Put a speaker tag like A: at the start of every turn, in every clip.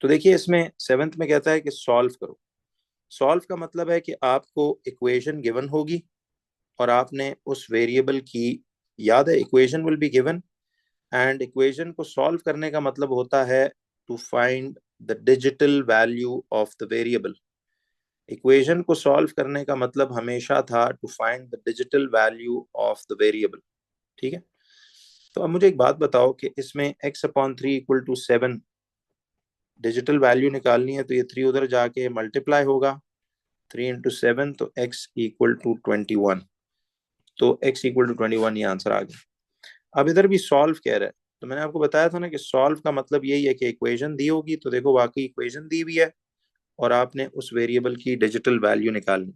A: तो देखिए इसमें सेवेंथ में कहता है कि सॉल्व करो। सॉल्व का मतलब है कि आपको इक्वेशन गिवन होगी और आपने उस वेरिएबल की, याद है equation will be given, and equation को सॉल्व करने का मतलब होता है to find the digital value of the variable. Equation को सॉल्व करने का मतलब हमेशा था to find the digital value of the variable. ठीक है, तो अब मुझे एक बात बताओ कि इसमें x/3 = 7 डिजिटल वैल्यू निकालनी है, तो ये 3 उधर जाके मल्टीप्लाई होगा, 3 × 7 तो x=21। तो x=21 ये आंसर आ गया। अब इधर भी सॉल्व कह रहा है, तो मैंने आपको बताया था ना कि सॉल्व का मतलब यही है कि इक्वेशन दी होगी, तो देखो वाकई इक्वेशन दी हुई है और आपने उस वेरिएबल की डिजिटल वैल्यू निकालनी।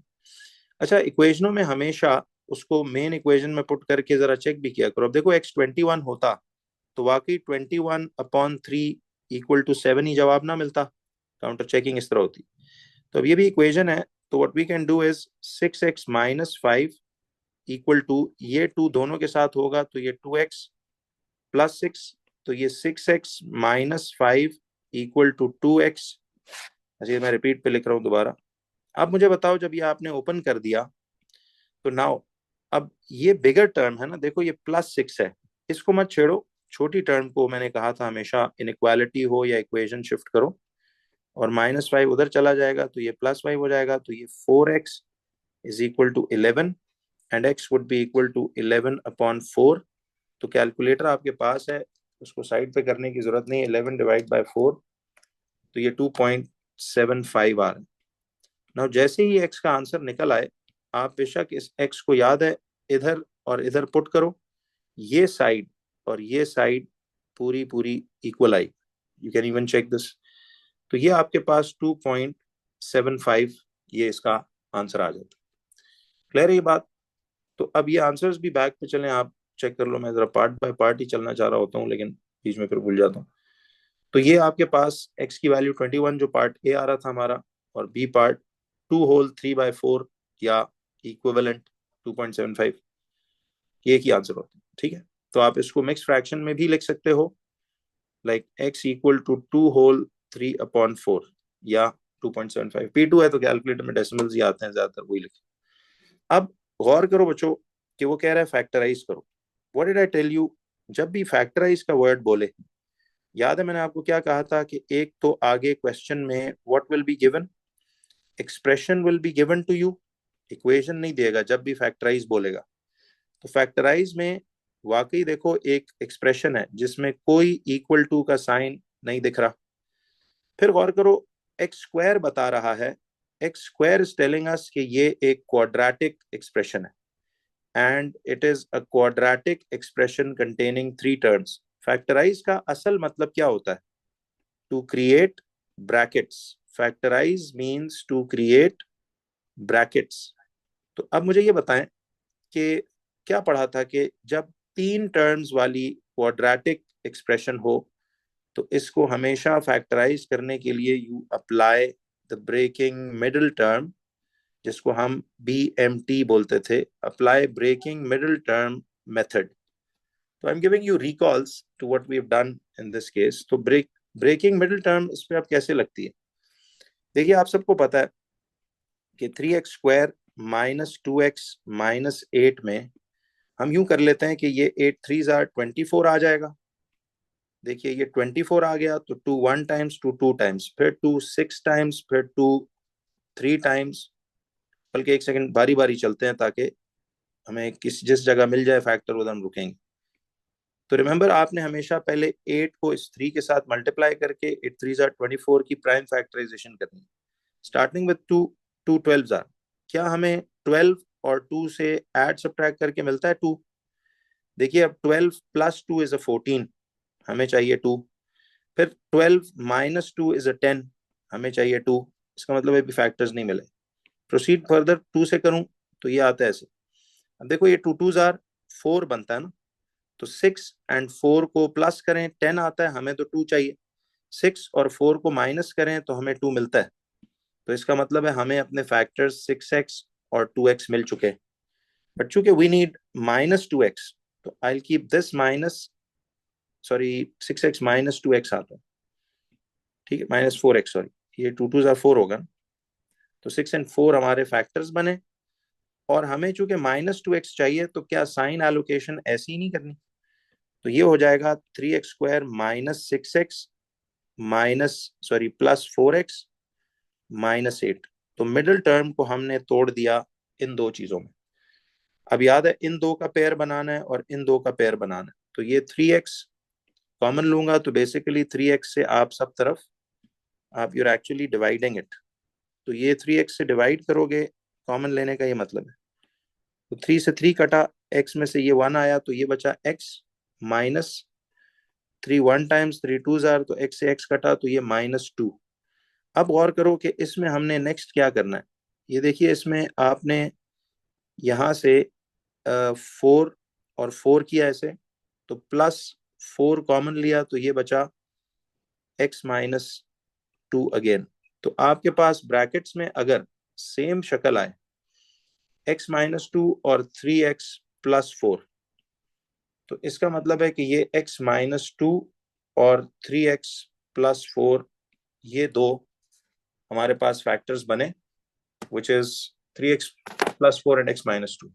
A: अच्छा, इक्वेशनों में हमेशा उसको मेन इक्वेशन में पुट करके जरा चेक भी किया करो। अब देखो x21 होता तो वाकई 21/3 = 7 ही जवाब ना मिलता, काउंटर चेकिंग इस तरह होती। तो अब ये भी इक्वेशन है, तो what we can do is 6x - 5 = ये 2 दोनों के साथ होगा तो ये 2x + 6, तो ये 6x - 5 = 2x। अच्छा, मैं रिपीट पे लिख रहा हूँ दोबारा। अब मुझे बताओ, जब ये आपने ओपन कर दिया तो नाउ अब ये बिगर टर्म है ना, देखो ये +6 है, इसको मत छेड़ो। छोटी टर्म को मैंने कहा था हमेशा इनइक्वालिटी हो या इक्वेशन शिफ्ट करो, और -5 उधर चला जाएगा तो ये +5 हो जाएगा, तो ये 4x = 11 and x would be equal to 11/4। तो कैलकुलेटर आपके पास है, उसको साइड पे करने की जरूरत नहीं है। 11/4 तो ये 2.75 आ रहा है। नाउ जैसे ही x का आंसर निकल आए, आप बेशक इस x को, याद है, इधर और इधर पुट करो, ये साइड और ये साइड पूरी पूरी इक्वल आई। You can even check this. तो ये आपके पास 2.75 ये इसका आंसर आ जाता है। क्लियर है ये बात? तो अब ये आंसर्स भी बैक पे चलें, आप चेक कर लो। मैं जरा पार्ट बाय पार्ट ही चलना चाह रहा होता हूँ, लेकिन बीच में फिर भूल जाता हूँ। तो ये आपके पास x की वैल्यू 21 जो पार्ट ए आ रहा था हमारा, और बी पार्ट 2 होल 3/4 या इक्विवेलेंट 2.75, ये एक ही आंसर होता है। ठीक है, तो आप इसको मिक्स फ्रैक्शन में भी लिख सकते हो, लाइक x = 2 होल 3/4 या 2.75। P2 है तो कैलकुलेटर में डेसिमल्स ही आते हैं ज्यादातर, वही लिखे। अब गौर करो बच्चों कि वो कह रहा है फैक्टराइज करो। What did I tell you? जब भी फैक्टराइज का वर्ड बोले, याद है मैंने आपको क्या कहा था कि एक तो आगे क्वेश्चन में what will be given, expression will be given to you, equation नहीं देगा जब भी फैक्टराइज बोलेगा। तो फैक्टराइज में वाकई देखो एक एक्सप्रेशन है जिसमें कोई इक्वल टू का साइन नहीं दिख रहा। फिर गौर करो, x² बता रहा है, x² इज टेलिंग अस कि ये एक क्वाड्रेटिक एक्सप्रेशन है, and it is a quadratic expression containing 3 terms. Factorise का असल मतलब क्या होता है? To create brackets. Factorise means to create brackets. तो अब मुझे ये बताएं कि क्या पढ़ा था कि जब 3 टर्म्स वाली क्वाड्रेटिक एक्सप्रेशन हो तो इसको हमेशा फैक्टराइज करने के लिए you apply the breaking middle term, जिसको हम BMT बोलते थे, apply breaking middle term method. तो I am giving you recalls to what we have done in this case. तो ब्रेकिंग मिडिल टर्म इस पे आप कैसे लगती है? देखिए आप सबको पता है कि 3x² - 2x - 8 में हम यूं कर लेते हैं कि ये 8 3 = 24 आ जाएगा। देखिए ये 24 आ गया तो 2 1 टाइम्स, 2 2 टाइम्स, फिर 2 6 टाइम्स, फिर 2 3 टाइम्स। बल्कि एक सेकंड बारी बारी चलते हैं ताकि हमें जिस जगह मिल जाए फैक्टर उधर हम रुकेंगे। तो रिमेंबर, आपने हमेशा पहले 8 को इस 3 के साथ मल्टीप्लाई करके 8 3 = 24 की प्राइम फैक्टराइजेशन करनी है। स्टार्टिंग विद 2, 2 12 क्या हमें 12 और 2 से ऐड सब्ट्रैक्ट करके मिलता है 2? देखिए अब 12 + 2 = 14, हमें चाहिए 2। फिर 12 - 2 = 10, हमें चाहिए 2। इसका मतलब अभी फैक्टर्स नहीं मिले। प्रोसीड फर्दर 2 से करूं तो ये आता है ऐसे। अब देखो ये 2 2 = 4 बनता है ना, तो 6 और 4 को प्लस करें 10 आता है, हमें तो 2 चाहिए। 6 और 4 को माइनस करें तो हमें 2 मिलता है। तो इसका मतलब है हमें अपने फैक्टर्स 6x और 2x मिल चुके हैं। बट चूंकि वी नीड -2x, तो I will keep this minus, sorry 6x - 2x आता है। ठीक है, -4x, सॉरी, ये 2 2 4 होगा ना, तो 6 and 4 हमारे फैक्टर्स बने। और हमें चूंकि -2x चाहिए, तो क्या साइन एलोकेशन ऐसी ही नहीं करनी? तो ये हो जाएगा 3x² -6x +4x -8। तो मिडिल टर्म को हमने तोड़ दिया इन दो चीजों में। अब याद है, इन दो का पेयर बनाना है और इन दो का पेयर बनाना है। तो ये 3x कॉमन लूंगा, तो बेसिकली 3x से आप सब तरफ आप यूर एक्चुअली डिवाइडिंग इट। तो ये 3x से डिवाइड करोगे, कॉमन लेने का ये मतलब है। तो 3 से 3 कटा, x में से ये 1 आया, तो ये बचा x -3 1 टाइम्स 3 2 जार, तो x से x कटा, तो ये -2। अब गौर करो कि इसमें हमने नेक्स्ट क्या करना है। ये देखिए, इसमें आपने यहां से 4 और 4 किया ऐसे, तो +4 कॉमन लिया, तो ये बचा x -2 अगेन। तो आपके पास ब्रैकेट्स में अगर सेम शक्ल आए, x -2 और 3x +4, तो इसका मतलब है कि ये x -2 और 3x +4, ये दो हमारे पास फैक्टर्स बने, which is 3x +4 and x -2।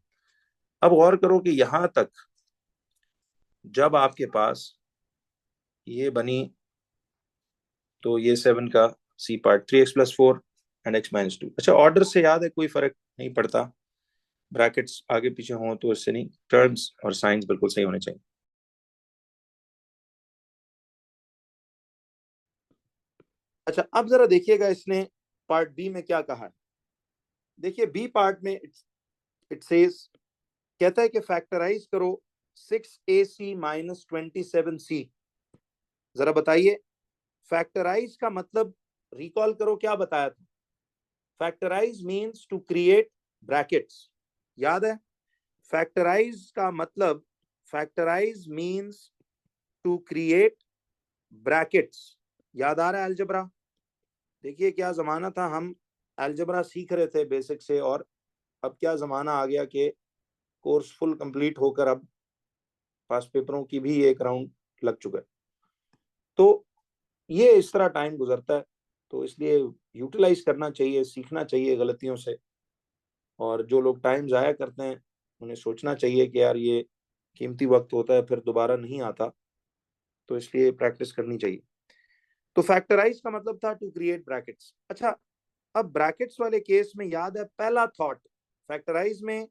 A: अब गौर करो कि यहां तक जब आपके पास ये बनी, तो ये 7 का C part 3x +4 and x -2। अच्छा, ऑर्डर से याद है कोई फर्क नहीं पड़ता, ब्रैकेट्स आगे पीछे हों तो इससे नहीं, टर्म्स और साइंस बिल्कुल सही होने चाहिए। अच्छा, अब जरा देखिएगा इसने पार्ट बी में क्या कहा है। देखिए बी पार्ट में इट सेज, कहता है कि फैक्टराइज करो 6ac -27c। जरा बताइए, फैक्टराइज का मतलब रिकॉल करो क्या बताया था। Factorise means to create brackets, याद है? फैक्टराइज का मतलब, factorise means to create brackets. याद आ रहा है अलजबरा? देखिए क्या जमाना था, हम अलजबरा सीख रहे थे बेसिक से, और अब क्या जमाना आ गया कि कोर्स फुल कंप्लीट होकर अब पास पेपरों की भी एक राउंड लग चुका है। तो ये इस तरह टाइम गुजरता है, तो इसलिए यूटिलाइज करना चाहिए, सीखना चाहिए गलतियों से। और जो लोग टाइम जाया करते हैं, उन्हें सोचना चाहिए कि यार ये कीमती वक्त होता है, फिर दोबारा नहीं आता, तो इसलिए प्रैक्टिस करनी चाहिए। तो फैक्टराइज का मतलब था टू क्रिएट ब्रैकेट्स। अच्छा, अब ब्रैकेट्स वाले केस में याद है पहला थॉट, फैक्टराइज में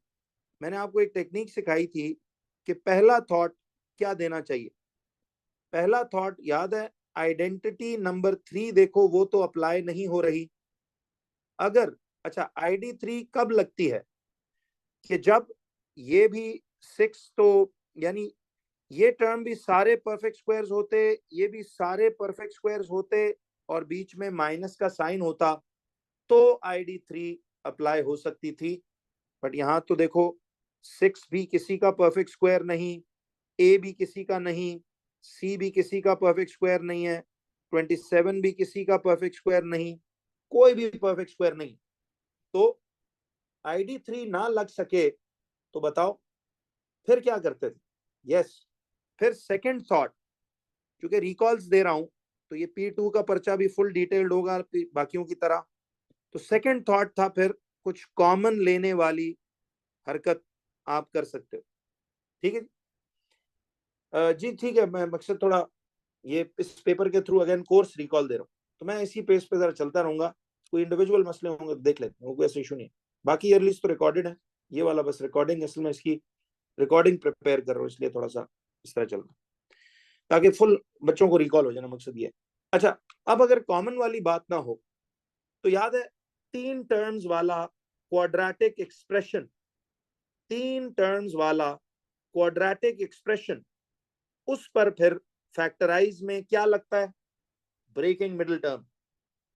A: मैंने आपको एक टेक्निक सिखाई थी कि पहला थॉट क्या देना चाहिए। पहला थॉट याद है, आइडेंटिटी नंबर 3 देखो, वो तो अप्लाई नहीं हो रही। अगर, अच्छा, ID3 कब लगती है? कि जब ये भी 6, तो यानी ये टर्म भी सारे परफेक्ट स्क्वायर्स होते, ये भी सारे परफेक्ट स्क्वायर्स होते, और बीच में माइनस का साइन होता, तो ID3 अप्लाई हो सकती थी। बट यहां तो देखो, 6 भी किसी का परफेक्ट स्क्वायर नहीं, ए भी किसी का नहीं, सी भी किसी का परफेक्ट स्क्वायर नहीं है, 27 भी किसी का परफेक्ट स्क्वायर नहीं, कोई भी परफेक्ट स्क्वायर नहीं। तो ID3 ना लग सके तो बताओ फिर क्या करते थे? यस, फिर सेकंड थॉट, क्योंकि रिकॉल्स दे रहा हूं, तो ये P2 का पर्चा भी फुल डिटेल्ड होगा बाकियों की तरह। तो सेकंड थॉट था फिर कुछ कॉमन लेने वाली हरकत आप कर सकते हो। ठीक है जी, ठीक है। मैं मकसद थोड़ा ये इस पेपर के थ्रू अगेन कोर्स रिकॉल दे रहा हूँ, तो मैं इसी पेज पे जरा चलता रहूंगा। कोई इंडिविजुअल मसले होंगे तो देख लेते हैं, कोई ऐसा इशू नहीं है। बाकी ईयरलीज तो रिकॉर्डेड है, ये वाला बस रिकॉर्डिंग, असल में इसकी रिकॉर्डिंग प्रिपेयर कर रहा हूँ, इसलिए थोड़ा सा इस तरह चल रहा है, ताकि फुल बच्चों को रिकॉल हो जाना, मकसद ये है। अच्छा, अब अगर कॉमन वाली बात ना हो, तो याद है 3 टर्म्स वाला क्वाड्रेटिक एक्सप्रेशन, 3 टर्म्स वाला क्वाड्रेटिक एक्सप्रेशन, उस पर फिर फैक्टराइज में क्या लगता है? ब्रेकिंग मिडिल टर्म,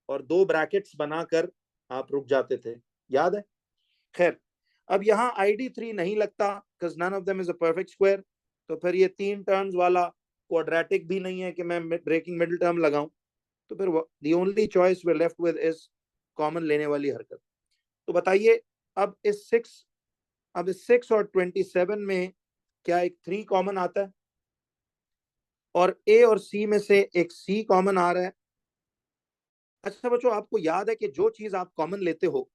A: और 2 ब्रैकेट्स बनाकर आप रुक जाते थे, याद है? खैर, अब यहां ID3 नहीं लगता, because none of them is a perfect square. तो फिर ये 3 टर्म्स वाला क्वाड्रेटिक भी नहीं है कि मैं ब्रेकिंग मिडिल टर्म लगाऊं। तो फिर the only choice we left with is common लेने वाली हरकत। तो बताइए, अब इस 6 और 27 में क्या एक 3 कॉमन आता है? और ए और सी में से एक सी कॉमन आ रहा है, अच्छा बच्चों, आपको याद है कि जो चीज आप कॉमन लेते हो,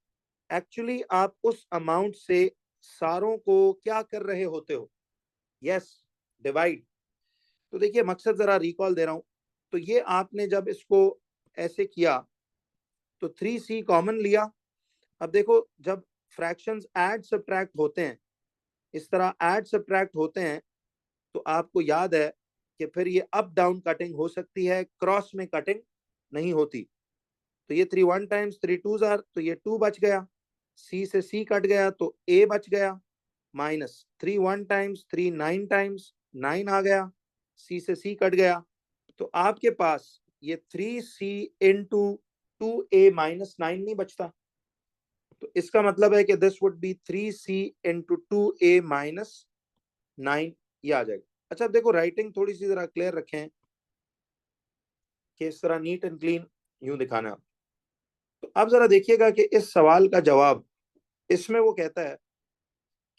A: एक्चुअली आप उस अमाउंट से सारों को क्या कर रहे होते हो? Yes, divide. तो देखिए, मकसद जरा रिकॉल दे रहा हूं। तो ये आपने जब इसको ऐसे किया तो 3C कॉमन लिया। अब देखो, जब फ्रैक्शंस ऐड सब्ट्रैक्ट होते हैं, इस तरह ऐड सब्ट्रैक्ट होते हैं, तो आपको याद है कि फिर ये अप डाउन कटिंग हो सकती है, क्रॉस में कटिंग नहीं होती। तो ये 3 1 टाइम्स 3 2 तो ये 2 बच गया, सी से सी कट गया तो ए बच गया, माइनस 3 1 टाइम्स 3 9 टाइम्स 9 आ गया, सी से सी कट गया। तो आपके पास ये 3C इंटू 2A-9 नहीं बचता। तो इसका मतलब है कि this would be 3C into 2A-9, ये आ जाएगा। अच्छा, अब देखो, राइटिंग थोड़ी सी जरा क्लियर रखें कि इस तरह नीट एंड क्लीन यूं दिखाना। तो अब जरा देखिएगा कि इस सवाल का जवाब, इसमें वो कहता है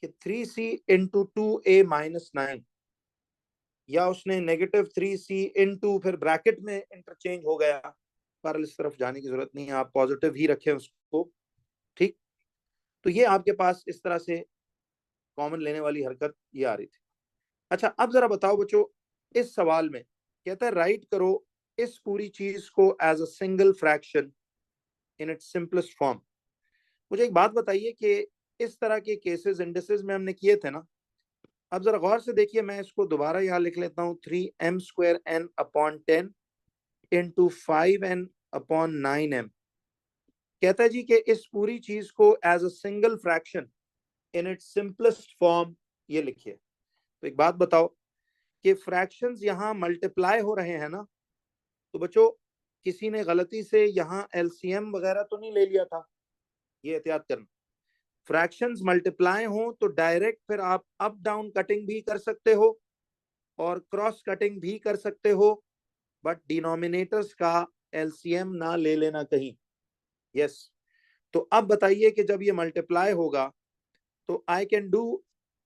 A: कि 3C इंटू 2A-9, या उसने -3C इंटू फिर ब्रैकेट में इंटरचेंज हो गया, पर इस तरफ जाने की जरूरत नहीं है, आप पॉजिटिव ही रखें उसको। ठीक, तो ये आपके पास इस तरह से कॉमन लेने वाली हरकत ये आ रही थी। अच्छा, अब जरा बताओ बच्चों, इस सवाल में कहता है राइट करो इस पूरी चीज को as a single fraction in its simplest form. मुझे एक बात बताइए कि इस तरह के केसेस इंडिसेस में हमने किए थे ना। अब जरा गौर से देखिए, मैं इसको दोबारा यहाँ लिख लेता हूँ, 3m² n/10 इंटू 5n/9m। कहता है जी कि इस पूरी चीज को as a single fraction in its simplest form ये लिखिए। तो एक बात बताओ कि फ्रैक्शंस यहाँ मल्टीप्लाई हो रहे हैं ना, तो बच्चों किसी ने गलती से यहाँ एलसीएम वगैरह तो नहीं ले लिया था? ये एहतियात करना। फ्रैक्शंस मल्टीप्लाई हो तो डायरेक्ट फिर आप अप डाउन कटिंग भी कर सकते हो और क्रॉस कटिंग भी कर सकते हो, बट डिनोमिनेटर्स का एलसीएम ना ले लेना कहीं। यस, तो अब बताइए कि जब ये मल्टीप्लाई होगा तो I can do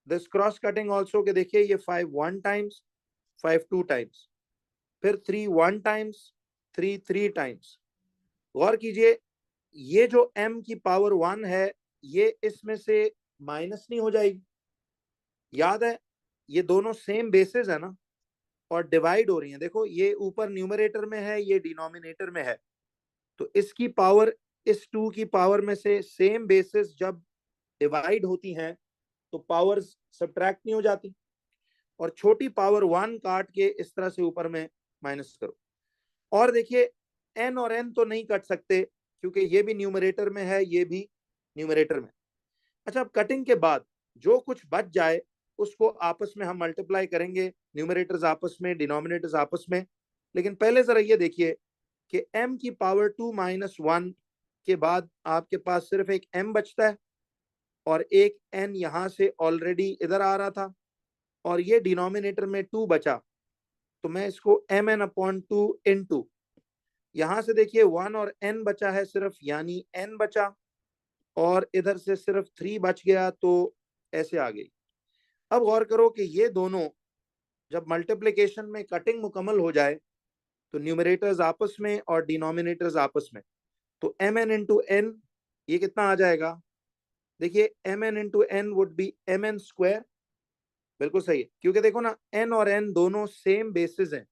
A: this cross cutting also, के देखिए ये 5 1 टाइम्स 5 2 टाइम्स, फिर 3 1 टाइम्स 3 3 टाइम्स। गौर कीजिए, ये जो m की पावर 1 है, ये इसमें से माइनस नहीं हो जाएगी? याद है, ये दोनों सेम बेसिस है ना, और डिवाइड हो रही हैं। देखो, ये ऊपर न्यूमरेटर में है, ये डिनोमिनेटर में है, तो इसकी पावर इस 2 की पावर में से सेम बेसिस जब डिवाइड होती हैं तो पावर्स सब्ट्रैक्ट नहीं हो जाती। और छोटी पावर 1 काट के इस तरह से ऊपर में माइनस करो। और देखिए, n और n तो नहीं कट सकते क्योंकि ये भी न्यूमरेटर में है, ये भी न्यूमरेटर में। अच्छा, अब कटिंग के बाद जो कुछ बच जाए उसको आपस में हम मल्टीप्लाई करेंगे, न्यूमरेटर्स आपस में, डिनोमिनेटर्स आपस में। लेकिन पहले जरा ये देखिए कि m की पावर 2 - 1 के बाद आपके पास सिर्फ एक m बचता है और एक n यहां से ऑलरेडी इधर आ रहा था, और ये डिनोमिनेटर में 2 बचा, तो मैं इसको mn/2 इंटू, यहां से देखिए 1 और n बचा है सिर्फ, यानी n बचा, और इधर से सिर्फ 3 बच गया, तो ऐसे आ गई। अब गौर करो कि ये दोनों जब मल्टीप्लिकेशन में कटिंग मुकम्मल हो जाए तो न्यूमरेटर्स आपस में और डिनोमिनेटर्स आपस में, तो mn इंटू n ये कितना आ जाएगा? देखिए, mn into n would be mn²। बिल्कुल सही है, क्योंकि देखो ना, n और n दोनों सेम बेसिस हैं।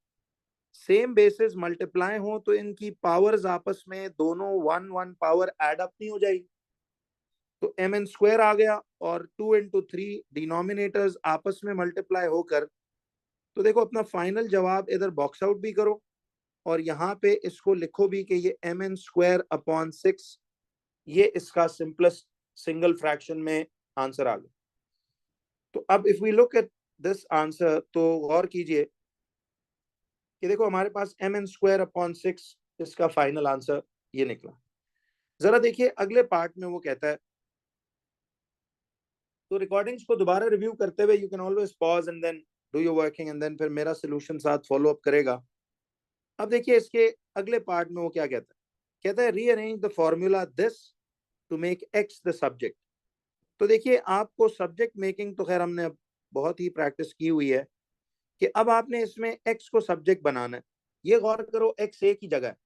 A: सेम बेसिस मल्टीप्लाई हो तो इनकी पावर्स आपस में दोनों 1 1 पावर एड अप नहीं हो जाएगी, तो mn² आ गया, और 2 इंटू 3 डिनोमिनेटर्स आपस में मल्टीप्लाई होकर, तो देखो अपना फाइनल जवाब इधर बॉक्स आउट भी करो और यहाँ पे इसको लिखो भी कि ये mn²/6, ये इसका सिंपलेस्ट सिंगल फ्रैक्शन में आंसर आ गया। तो अब if we look at this answer, तो गौर कीजिए कि देखो हमारे पास mn²/6 इसका फाइनल आंसर ये निकला। जरा देखिए अगले पार्ट में वो कहता है, तो रिकॉर्डिंग्स को दोबारा रिव्यू करते हुए you can always pause and then do your working, and then फिर मेरा सोल्यूशन साथ फॉलो अप करेगा। अब देखिए इसके अगले पार्ट में वो क्या कहता है। कहता है rearrange the formula this to make x the subject. तो देखिए, आपको सब्जेक्ट मेकिंग तो खैर हमने अब बहुत ही प्रैक्टिस की हुई है कि अब आपने इसमें एक्स को सब्जेक्ट बनाना है। ये गौर करो, एक्स एक ही जगह है,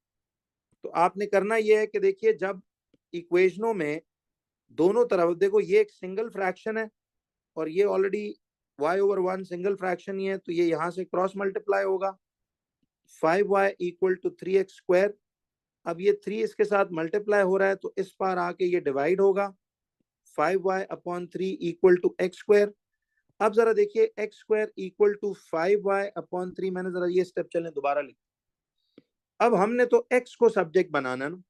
A: तो आपने करना ये है कि देखिए, जब इक्वेशनों में दोनों तरफ देखो, ये एक सिंगल फ्रैक्शन है और ये ऑलरेडी y/1 सिंगल फ्रैक्शन ही है, तो ये यहां से क्रॉस मल्टीप्लाई होगा, 5y इक्वल टू 3x²। अब ये 3 इसके साथ मल्टीप्लाई हो रहा है तो इस पार आके ये डिवाइड होगा, 5y/3 इक्वल टू x²। अब जरा देखिए, x² इक्वल टू 5y/3, मैंने जरा ये स्टेप चलें दोबारा लिख। अब हमने तो x को सब्जेक्ट बनाना ना,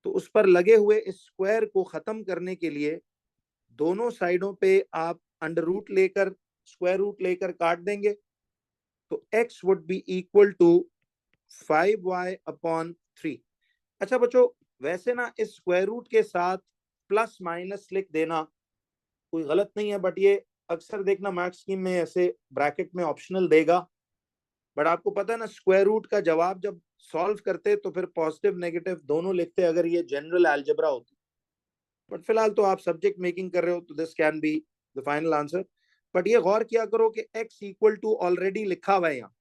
A: तो उस पर लगे हुए इस स्क्वायर को खत्म करने के लिए दोनों साइडों पे आप अंडर रूट लेकर, स्क्वायर रूट लेकर काट देंगे, तो x would be equal to 5y/3। अच्छा बच्चों, वैसे ना इस स्क्वायर रूट के साथ प्लस माइनस लिख देना कोई गलत नहीं है, बट ये अक्सर देखना मैथ्स स्कीम में ऐसे ब्रैकेट में ऑप्शनल देगा, बट आपको पता है ना, स्क्वायर रूट का जवाब जब सॉल्व करते तो फिर पॉजिटिव नेगेटिव दोनों लिखते अगर ये जनरल अलजेब्रा होती। बट फिलहाल तो आप सब्जेक्ट मेकिंग कर रहे हो, तो this can be the final answer. But ये गौर किया करो कि x इक्वल टू ऑलरेडी लिखा हुआ है यहाँ।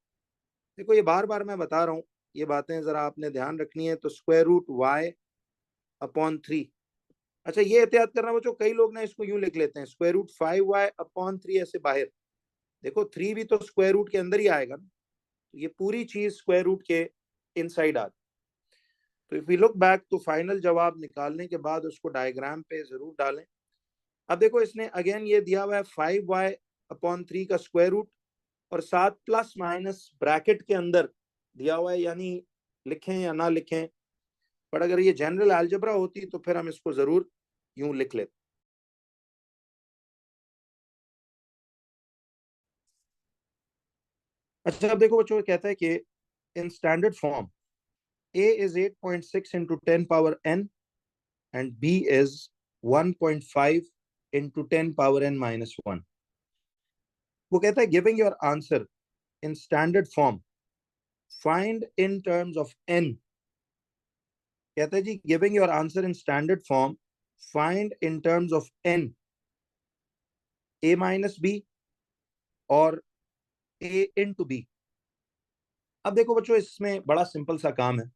A: देखो, ये बार बार मैं बता रहा हूँ, ये बातें जरा आपने ध्यान रखनी है। तो स्क्वायर रूट y/3। अच्छा, ये एहतियात करना बच्चों, कई लोग ना इसको यूं लिख लेते हैं, स्क्वायर रूट 5y/3 ऐसे बाहर। देखो 3 भी तो स्क्वायर रूट के अंदर ही आएगा ना, तो ये पूरी चीज स्क्वायर रूट के इनसाइड आती। तो इफ वी लुक बैक, तो फाइनल जवाब निकालने के बाद उसको डायग्राम पे जरूर डालें। अब देखो, इसने अगेन ये दिया हुआ है 5y/3 का स्क्वायर रूट और साथ प्लस माइनस ब्रैकेट के अंदर दिया हुआ है, यानी लिखें या ना लिखें, पर अगर ये जनरल अलजेब्रा होती तो फिर हम इसको जरूर यूं लिख लेते। अच्छा, अब देखो बच्चों, कहता है कि इन standard form a is 8.6 into 10 power n and b is 1.5 into 10 power n minus 1। वो कहता है giving your answer in standard form find in terms of n। कहता है जी, giving your answer in standard form find in terms of n a minus b और a into b। अब देखो बच्चों, इसमें बड़ा सिंपल सा काम है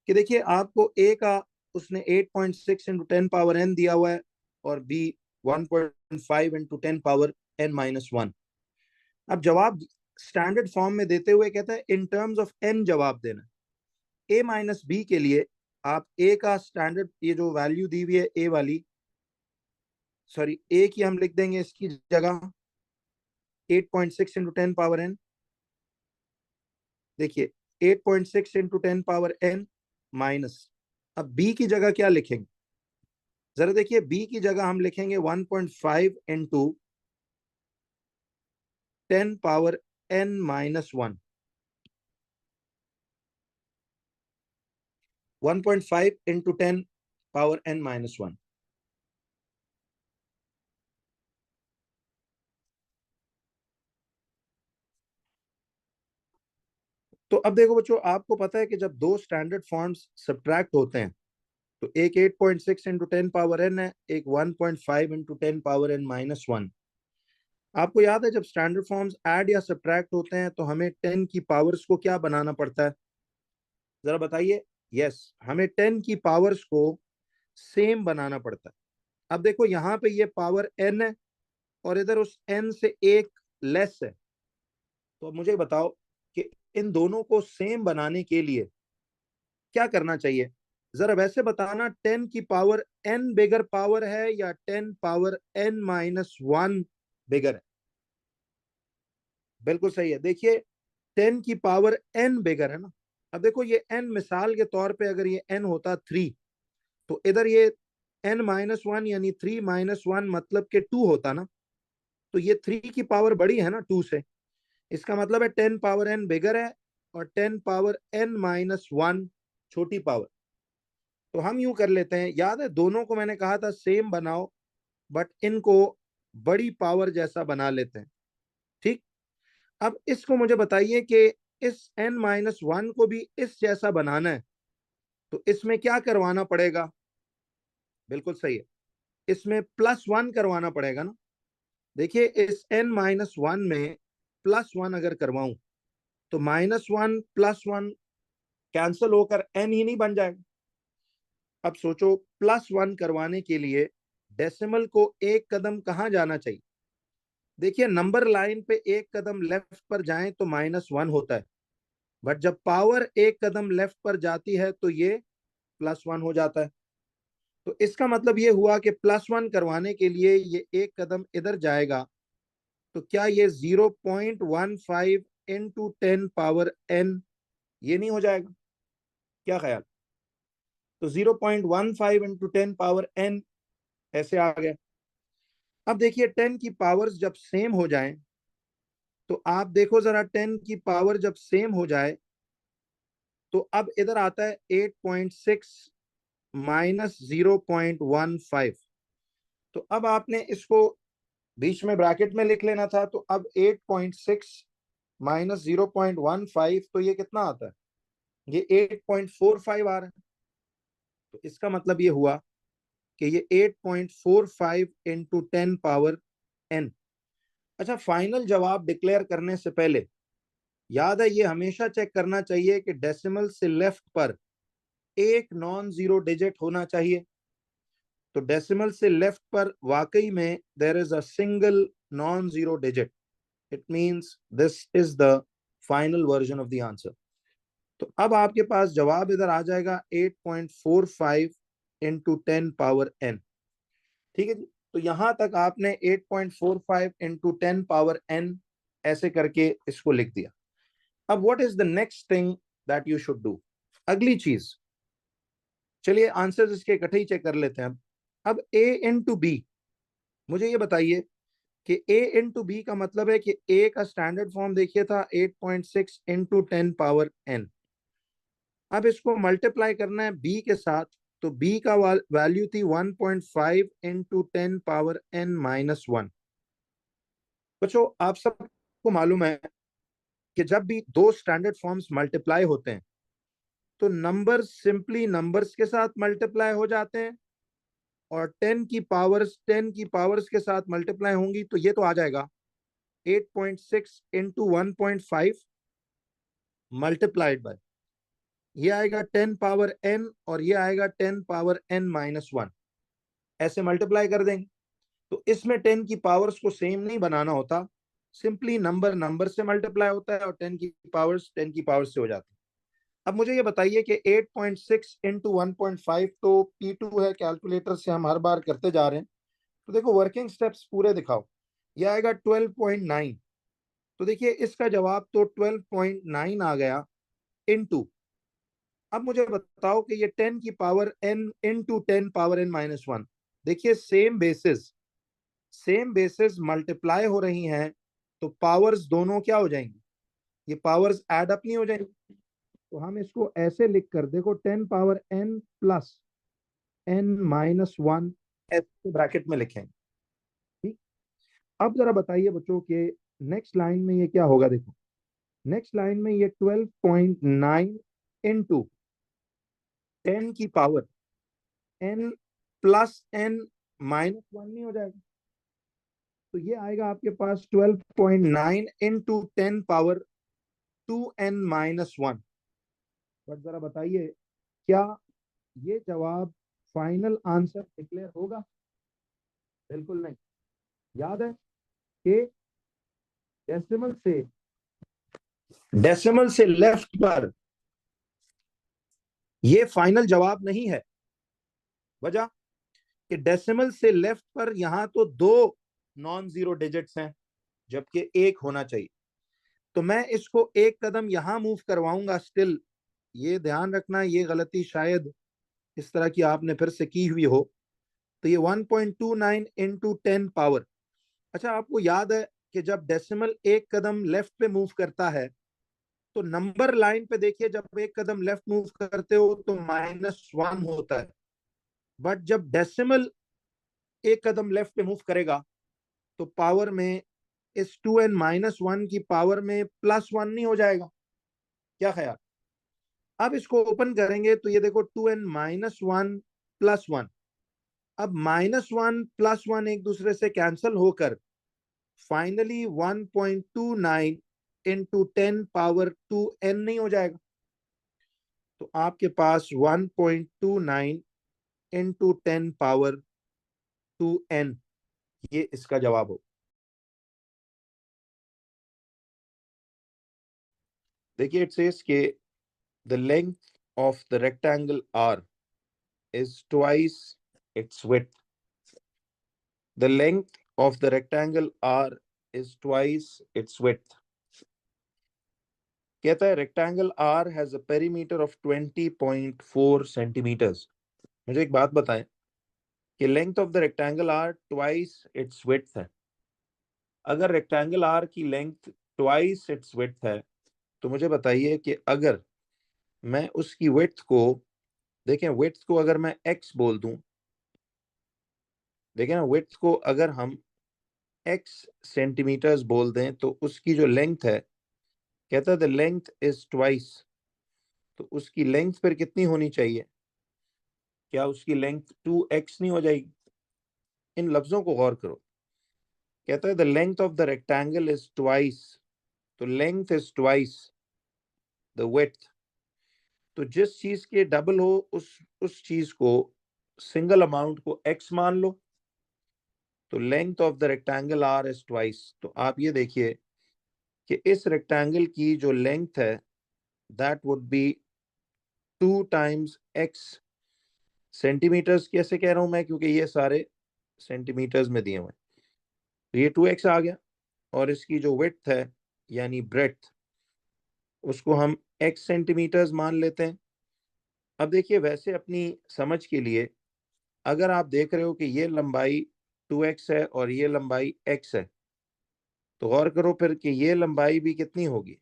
A: कि देखिए, आपको a का उसने 8.6 इंटू 10 पावर n दिया हुआ है और b 1.5 into 10 power n minus 1। अब जवाब स्टैंडर्ड फॉर्म में देते हुए कहता है इन टर्म्स ऑफ n जवाब देना। a माइनस b के लिए आप a का स्टैंडर्ड, ये जो वैल्यू दी हुई है a वाली, सॉरी a की हम लिख देंगे इसकी जगह 8.6 इंटू 10 पावर n। देखिए 8.6 इंटू 10 पावर n माइनस, अब b की जगह क्या लिखेंगे, जरा देखिए, b की जगह हम लिखेंगे 1.5 into 10 power n minus 1। 1.5 into 10 power n minus 1। तो अब देखो बच्चों, आपको पता है कि जब दो स्टैंडर्ड फॉर्म्स सब्ट्रैक्ट होते हैं, तो एक 8.6 इंटू 10 पावर n है, एक 1.5 इंटू 10 पावर n माइनस 1। आपको याद है, जब स्टैंडर्ड फॉर्म्स ऐड या सब्ट्रैक्ट होते हैं तो हमें 10 की पावर्स को क्या बनाना पड़ता है, जरा बताइए। यस, हमें 10 की पावर्स को सेम बनाना पड़ता है। अब देखो, यहाँ पे ये पावर n है और इधर उस n से एक लेस है, तो अब मुझे बताओ कि इन दोनों को सेम बनाने के लिए क्या करना चाहिए। जरा वैसे बताना, 10 की पावर n बिगर पावर है या 10 पावर n माइनस 1 बिगर है। बिल्कुल सही है। देखिए, 10 की पावर n बिगर है ना। अब देखो, ये n मिसाल के तौर पे अगर ये n होता 3, तो इधर ये n माइनस 1 यानी 3 माइनस 1 मतलब के 2 होता ना, तो ये 3 की पावर बड़ी है ना 2 से, इसका मतलब है 10 पावर n बिगर है और 10 पावर n माइनस 1 छोटी पावर। तो हम यूं कर लेते हैं, याद है दोनों को मैंने कहा था सेम बनाओ, बट इनको बड़ी पावर जैसा बना लेते हैं। ठीक, अब इसको मुझे बताइए कि इस n माइनस 1 को भी इस जैसा बनाना है, तो इसमें क्या करवाना पड़ेगा। बिल्कुल सही है, इसमें प्लस 1 करवाना पड़ेगा ना। देखिए, इस n माइनस 1 में प्लस 1 अगर करवाऊं, तो माइनस 1 प्लस 1 कैंसिल होकर n ही नहीं बन जाएगा। अब सोचो +1 करवाने के लिए डेसिमल को एक कदम कहाँ जाना चाहिए? देखिए नंबर लाइन पे एक कदम लेफ्ट पर जाएं तो -1 होता है, बट जब पावर एक कदम लेफ्ट पर जाती है तो ये +1 हो जाता है। तो इसका मतलब ये हुआ कि +1 करवाने के लिए ये एक कदम इधर जाएगा, तो क्या ये 0.15 इंटू 10 पावर n ये नहीं हो जाएगा? क्या ख्याल? तो 0.15 इंटू 10 पावर n ऐसे आ गया। अब देखिए 10 की पावर्स जब सेम हो जाएं, तो आप देखो जरा 10 की पावर जब सेम हो जाए तो अब इधर आता है 8.6 माइनस 0.15। तो अब आपने इसको बीच में ब्रैकेट में लिख लेना था, तो अब 8.6 माइनस 0.15 तो ये कितना आता है? ये 8.45 आ रहा है। तो इसका मतलब ये हुआ कि ये 8.45 इंटू 10 पावर n। अच्छा, फाइनल जवाब डिक्लेयर करने से पहले याद है ये हमेशा चेक करना चाहिए कि डेसिमल से लेफ्ट पर एक नॉन जीरो डिजिट होना चाहिए। तो डेसिमल से लेफ्ट पर वाकई में there is a single non zero digit, it means this is the final version of the answer. तो अब आपके पास जवाब इधर आ जाएगा 8.45 इंटू 10 पावर n। ठीक है जी, तो यहां तक आपने 8.45 इंटू 10 पावर n ऐसे करके इसको लिख दिया। अब what is the next thing that you should do? अगली चीज, चलिए आंसर इसके इकट्ठे ही चेक कर लेते हैं। अब a इंटू बी, मुझे ये बताइए कि a इंटू बी का मतलब है कि a का स्टैंडर्ड फॉर्म देखिए था 8.6 इंटू 10 पावर n। अब इसको मल्टीप्लाई करना है b के साथ, तो b का वैल्यू थी 1.5 इंटू 10 पावर n माइनस 1। बच्चों आप सबको मालूम है कि जब भी दो स्टैंडर्ड फॉर्म्स मल्टीप्लाई होते हैं तो नंबर सिंपली नंबर्स के साथ मल्टीप्लाई हो जाते हैं, और 10 की पावर्स के साथ मल्टीप्लाई होंगी तो ये तो आ जाएगा 8.6 इंटू 1.5 मल्टीप्लाइड बाय, ये आएगा 10 पावर n और ये आएगा 10 पावर n माइनस 1। ऐसे मल्टीप्लाई कर देंगे तो इसमें 10 की पावर्स को सेम नहीं बनाना होता, सिंपली नंबर नंबर से मल्टीप्लाई होता है और 10 की पावर्स से हो जाती है। अब मुझे ये बताइए कि 8.6 इंटू 1.5 तो P2 है, कैलकुलेटर से हम हर बार करते जा रहे हैं। तो देखो वर्किंग स्टेप्स पूरे दिखाओ, ये आएगा 12.9। तो देखिए इसका जवाब तो 12.9 आ गया इनटू। अब मुझे बताओ कि ये 10 की power n into 10 power n minus 1, देखिए सेम बेसिस मल्टीप्लाई हो रही हैं, तो पावर्स दोनों क्या हो जाएंगी? ये पावर्स ऐड अप नहीं हो जाएंगी। तो हम इसको ऐसे लिख कर देखो 10 power n plus n minus 1 ऐसे ब्रैकेट में लिखेंगे। ठीक, अब जरा बताइए बच्चों के नेक्स्ट लाइन में ये क्या होगा? देखो नेक्स्ट लाइन में ये 12.9 इंटू 10 की power n plus n minus 1 नहीं हो जाएगा? तो ये आएगा आपके पास 12.9 into 10 power 2n minus 1। But जरा बताइए क्या ये जवाब फाइनल आंसर डिक्लेयर होगा? बिल्कुल नहीं। याद है कि डेसिमल से लेफ्ट पर ये फाइनल जवाब नहीं है। वजह कि डेसिमल से लेफ्ट पर यहां तो दो नॉन जीरो डिजिट्स हैं जबकि एक होना चाहिए। तो मैं इसको एक कदम यहां मूव करवाऊंगा स्टिल। ये ध्यान रखना, ये गलती शायद इस तरह की आपने फिर से की हुई हो। तो ये 1.29 इंटू 10 पावर, अच्छा आपको याद है कि जब डेसिमल एक कदम लेफ्ट पे मूव करता है तो नंबर लाइन पे देखिए जब एक कदम लेफ्ट मूव करते हो तो -1 होता है, बट जब डेसिमल एक कदम लेफ्ट पे मूव करेगा तो पावर में इस 2n माइनस 1 की पावर में +1 नहीं हो जाएगा? क्या ख्याल? अब इसको ओपन करेंगे तो ये देखो 2n माइनस 1 प्लस 1। अब -1 +1 एक दूसरे से कैंसिल होकर फाइनली 1.29 इंटू 10 पावर 2n नहीं हो जाएगा? तो आपके पास 1.29 इंटू 10⁻²n, ये इसका जवाब हो। देखिए इट सेज के the length of the rectangle R is twice its width. The length of the rectangle R is twice its width. कहता है rectangle R has a perimeter of 20.4 centimetres. मुझे एक बात बताएं कि length of the rectangle R twice its width है। अगर rectangle R की लेंथ ट्वाइस इट्स विड्थ है तो मुझे बताइए कि अगर मैं उसकी विड्थ को, देखें विड्थ को अगर मैं x बोल दूं, देखें ना विड्थ को अगर हम x सेंटीमीटर्स बोल दें तो उसकी जो लेंथ है, कहता है द लेंथ इज ट्वाइस, तो उसकी लेंथ फिर कितनी होनी चाहिए? क्या उसकी लेंथ 2x नहीं हो जाएगी? इन लफ्जों को गौर करो। कहता है the length of the rectangle is twice, तो length is twice the width. तो जिस चीज के डबल हो उस चीज को, सिंगल अमाउंट को x मान लो, तो length of the rectangle R is twice. तो आप ये देखिए कि इस रेक्टेंगल की जो लेंथ है that would be 2 times x। Centimetres कैसे कह रहा हूं मैं, क्योंकि ये सारे सेंटीमीटर्स में दिए हुए हैं, तो ये 2x आ गया। और इसकी जो विड्थ है यानी ब्रेड्थ, उसको हम x सेंटीमीटर्स मान लेते हैं। अब देखिए वैसे अपनी समझ के लिए, अगर आप देख रहे हो कि ये लंबाई 2x है और ये लंबाई x है, तो गौर करो फिर कि ये लंबाई भी कितनी होगी?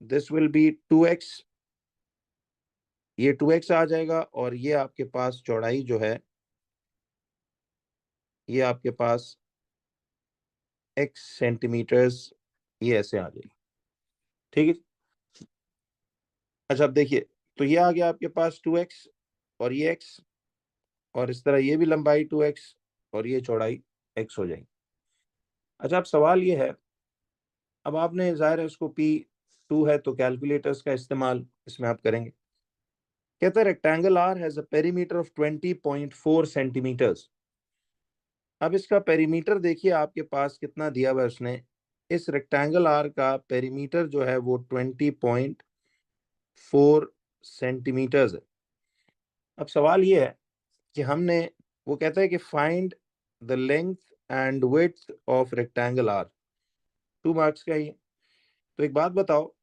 A: दिस विल बी 2x, ये 2x आ जाएगा। और ये आपके पास चौड़ाई जो है, ये आपके पास x सेंटीमीटर्स, ये ऐसे आ जाएगी। ठीक है। अच्छा अब देखिए, तो ये आ गया आपके पास 2x और ये x, और इस तरह ये भी लंबाई 2x और ये चौड़ाई x हो जाएगी। अच्छा अब सवाल ये है, अब आपने जाहिर है उसको P2 है तो कैलकुलेटर्स का इस्तेमाल इसमें आप करेंगे। कहता है rectangle R has a perimeter of 20.4 centimetres. अब इसका पेरीमीटर देखिए आपके पास कितना दिया हुआ है उसने। इस रेक्टेंगल आर का पेरीमीटर जो है वो 20.4 सेंटीमीटर्स है। अब सवाल ये है कि हमने, वो कहता है कि find the length and width of rectangle R, 2 marks का ही है। तो एक बात बताओ,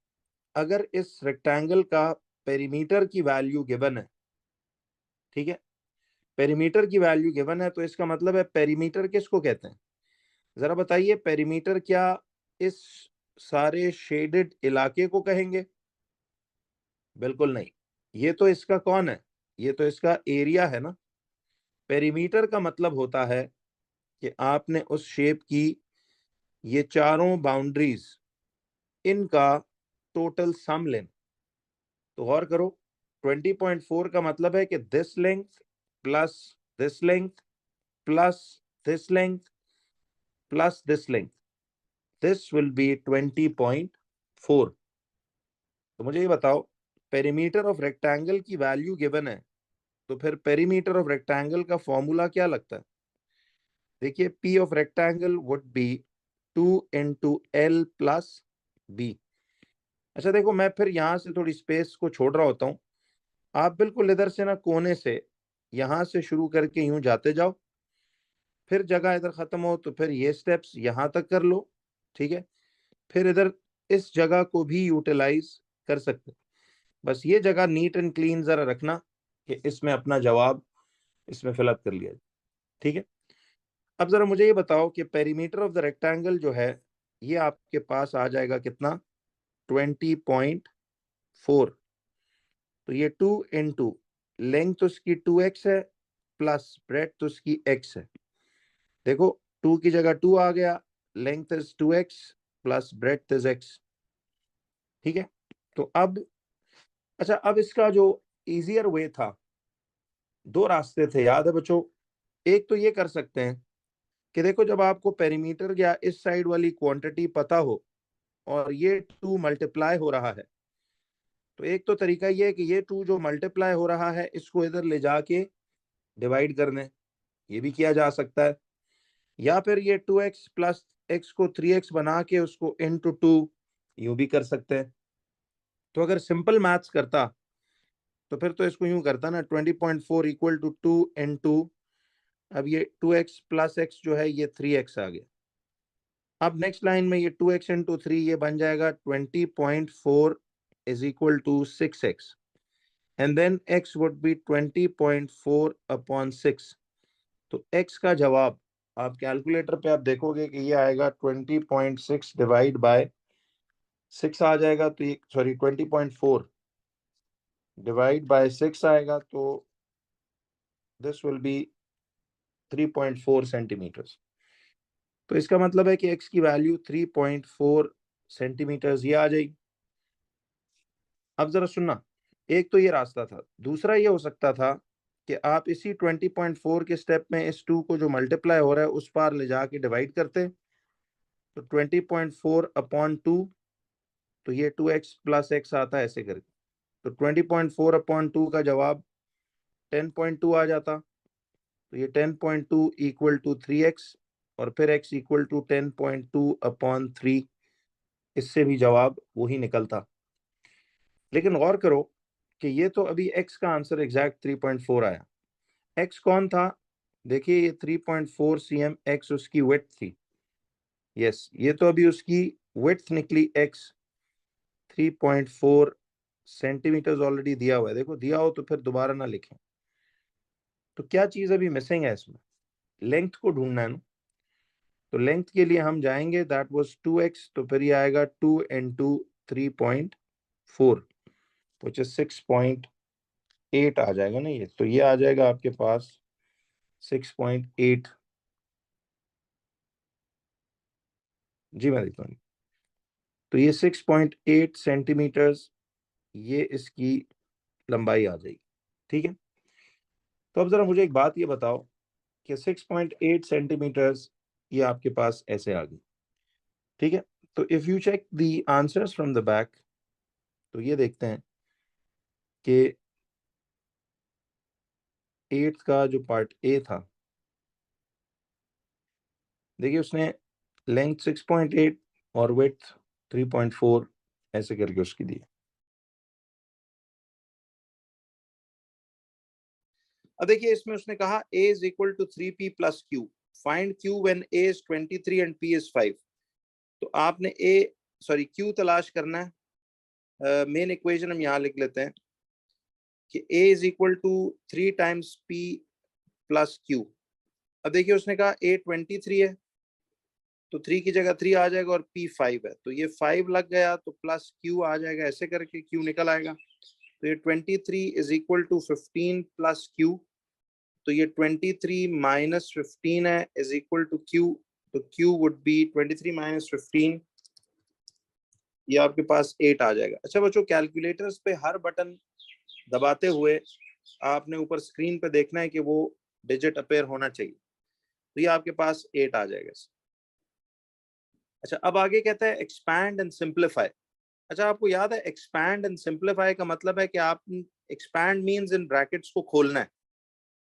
A: अगर इस रेक्टेंगल का पेरीमीटर की वैल्यू गिवन है, ठीक है, पेरीमीटर की वैल्यू गिवन है, तो इसका मतलब है पेरीमीटर किसको कहते हैं? जरा बताइए, पेरीमीटर क्या इस सारे शेडेड इलाके को कहेंगे? बिल्कुल नहीं। ये तो इसका कौन है? ये तो इसका एरिया है ना। पेरीमीटर का मतलब होता है कि आपने उस शेप की ये चारों बाउंड्रीज, इनका टोटल सम लेना। तो गौर करो, 20.4 का मतलब है कि this length plus this length plus this length plus this length, this will be 20.4। तो मुझे ये बताओ, पेरीमीटर ऑफ रेक्टेंगल की वैल्यू गिवन है, तो फिर पेरीमीटर ऑफ रेक्टेंगल का फॉर्मूला क्या लगता है? देखिए P of rectangle would be 2 × L + B। अच्छा देखो, मैं फिर यहां से थोड़ी स्पेस को छोड़ रहा होता हूँ। आप बिल्कुल इधर से ना कोने से यहां से शुरू करके यूं जाते जाओ, फिर जगह इधर खत्म हो तो फिर ये स्टेप्स यहां तक कर लो। ठीक है, फिर इधर इस जगह को भी यूटिलाइज कर सकते हैं। बस ये जगह नीट एंड क्लीन जरा रखना कि इसमें अपना जवाब इसमें फिलअप कर लिया जाए। ठीक है। अब जरा मुझे ये बताओ कि पेरीमीटर ऑफ द रेक्टेंगल जो है, ये आपके पास आ जाएगा कितना? 20.4। तो ये 2 × लेंथ उसकी 2x है प्लस ब्रेड्थ उसकी x है। देखो 2 की जगह 2 आ गया, length is 2x plus breadth is x। ठीक है। तो अब, अच्छा अब इसका जो इजियर वे था, 2 रास्ते थे, याद है बच्चों। एक तो ये कर सकते हैं कि देखो, जब आपको पेरीमीटर या इस साइड वाली क्वांटिटी पता हो और ये 2 मल्टीप्लाई हो रहा है, तो एक तो तरीका ये है कि ये 2 जो मल्टीप्लाई हो रहा है इसको इधर ले जाके डिवाइड कर दें, ये भी किया जा सकता है। या फिर ये 2x प्लस x को 3x बना के उसको इंटू 2 यूं भी कर सकते हैं। तो अगर सिंपल मैथ्स करता तो फिर तो इसको यूं करता ना, 20.4 इक्वल टू 2 इंटू, अब ये 2x प्लस x जो है ये 3x आ गया। अब नेक्स्ट लाइन में ये 2x इंटू 3 ये बन जाएगा 20.4 is equal to 6x, and then x would be 20.4 upon 6। तो x का जवाब आप कैलकुलेटर पे आप देखोगे कि ये आएगा 20.6 डिवाइड बाय 6 आ जाएगा, तो ये सॉरी 20.4 डिवाइड बाय 6 आएगा, तो दिस विल बी 3.4 सेंटीमीटर्स। तो इसका मतलब है कि x की वैल्यू 3.4 सेंटीमीटर्स ये आ जाएगी। अब जरा सुनना, एक तो ये रास्ता था, दूसरा ये हो सकता था कि आप इसी 20.4 के स्टेप में इस 2 को जो मल्टीप्लाई हो रहा है उस पार ले जाके डिवाइड करते, तो 20.4 अपॉन 2, तो ये 2x प्लस x आता है ऐसे करके। तो 20.4 अपॉन 2 का जवाब 10.2 आ जाता, तो ये 10.2 इक्वल टू 3x, और फिर x इक्वल टू 10.2 अपॉन 3, इससे भी जवाब वही निकलता। लेकिन गौर करो कि ये तो अभी x का आंसर एग्जैक्ट 3.4 आया। x कौन था? देखिए ये 3.4 cm x उसकी विड्थ थी। यस, ये तो अभी उसकी विड्थ निकली x, 3.4 सेंटीमीटर्स ऑलरेडी दिया हुआ है। देखो दिया हो तो फिर दोबारा ना लिखें। तो क्या चीज अभी मिसिंग है इसमें? लेंथ को ढूंढना है ना। तो लेंथ के लिए हम जाएंगे, दैट वाज 2x, तो फिर ये आएगा 2 इंटू 3.4 विच इज 6.8 आ जाएगा ना ये। तो ये आ जाएगा आपके पास 6.8। जी मैं देखता हूँ, तो ये 6.8 सेंटीमीटर्स ये इसकी लंबाई आ जाएगी। ठीक है, तो अब जरा मुझे एक बात ये बताओ कि 6.8 सेंटीमीटर्स ये आपके पास ऐसे आ गई। ठीक है, तो if you check the answers from the back, तो ये देखते हैं कि 8th का जो पार्ट ए था, देखिए उसने लेंथ 6.8 और विड्थ 3.4 ऐसे करके उसकी दी। अब देखिए इसमें उसने कहा a is equal to 3p plus q, find q when a is 23 and p is 5। तो आपने q तलाश करना है। मेन इक्वेशन हम यहाँ लिख लेते हैं कि a is equal to 3 times p plus q। अब देखिए उसने कहा a 23 है, तो 3 की जगह 3 आ जाएगा, और p 5 है, तो ये 5 लग गया, तो प्लस q आ जाएगा, ऐसे करके q निकल आएगा। तो ये 23 is equal to 15 plus q, तो ये 23 माइनस 15 है इज इक्वल टू q, तो q वुड बी 23 माइनस 15, ये आपके पास 8 आ जाएगा। अच्छा बच्चों, कैलकुलेटर्स पे हर बटन दबाते हुए आपने ऊपर स्क्रीन पे देखना है कि वो डिजिट अपेयर होना चाहिए, तो ये आपके पास 8 आ जाएगा। अच्छा, अब आगे कहता है एक्सपैंड एंड सिंप्लीफाई। अच्छा, आपको याद है एक्सपैंड एंड सिंप्लीफाई का मतलब है कि आप एक्सपैंड मीन्स इन ब्रैकेट्स को खोलना है।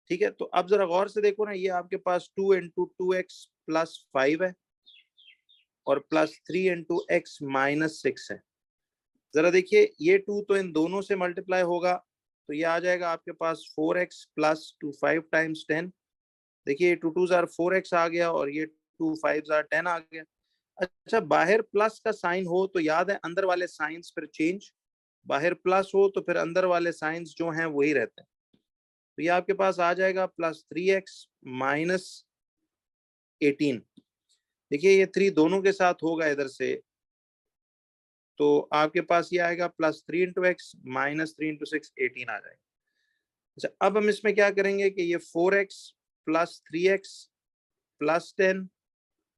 A: ठीक है, तो अब जरा गौर से देखो ना, ये आपके पास 2 इंटू 2x प्लस 5 है, और प्लस 3 इंटू एक्स माइनस 6 है। जरा देखिए ये 2 तो इन दोनों से मल्टीप्लाई होगा, तो ये आ जाएगा आपके पास 4x प्लस 2 5 टाइम्स 10। देखिए 2 2 जार 4x आ गया, और ये 2 5 जार 10 आ गया। अच्छा, बाहर प्लस का साइन हो तो याद है अंदर वाले साइंस फिर चेंज, बाहर प्लस हो तो फिर अंदर वाले साइंस जो हैं वही रहते हैं। तो ये आपके पास आ जाएगा प्लस 3x माइनस 18। देखिए ये 3 दोनों के साथ होगा इधर से, तो आपके पास ये आएगा plus 3 into x minus 3 into 6, 18 आ जाएगा। अच्छा, अब हम इसमें क्या करेंगे कि ये 4x plus 3x plus 10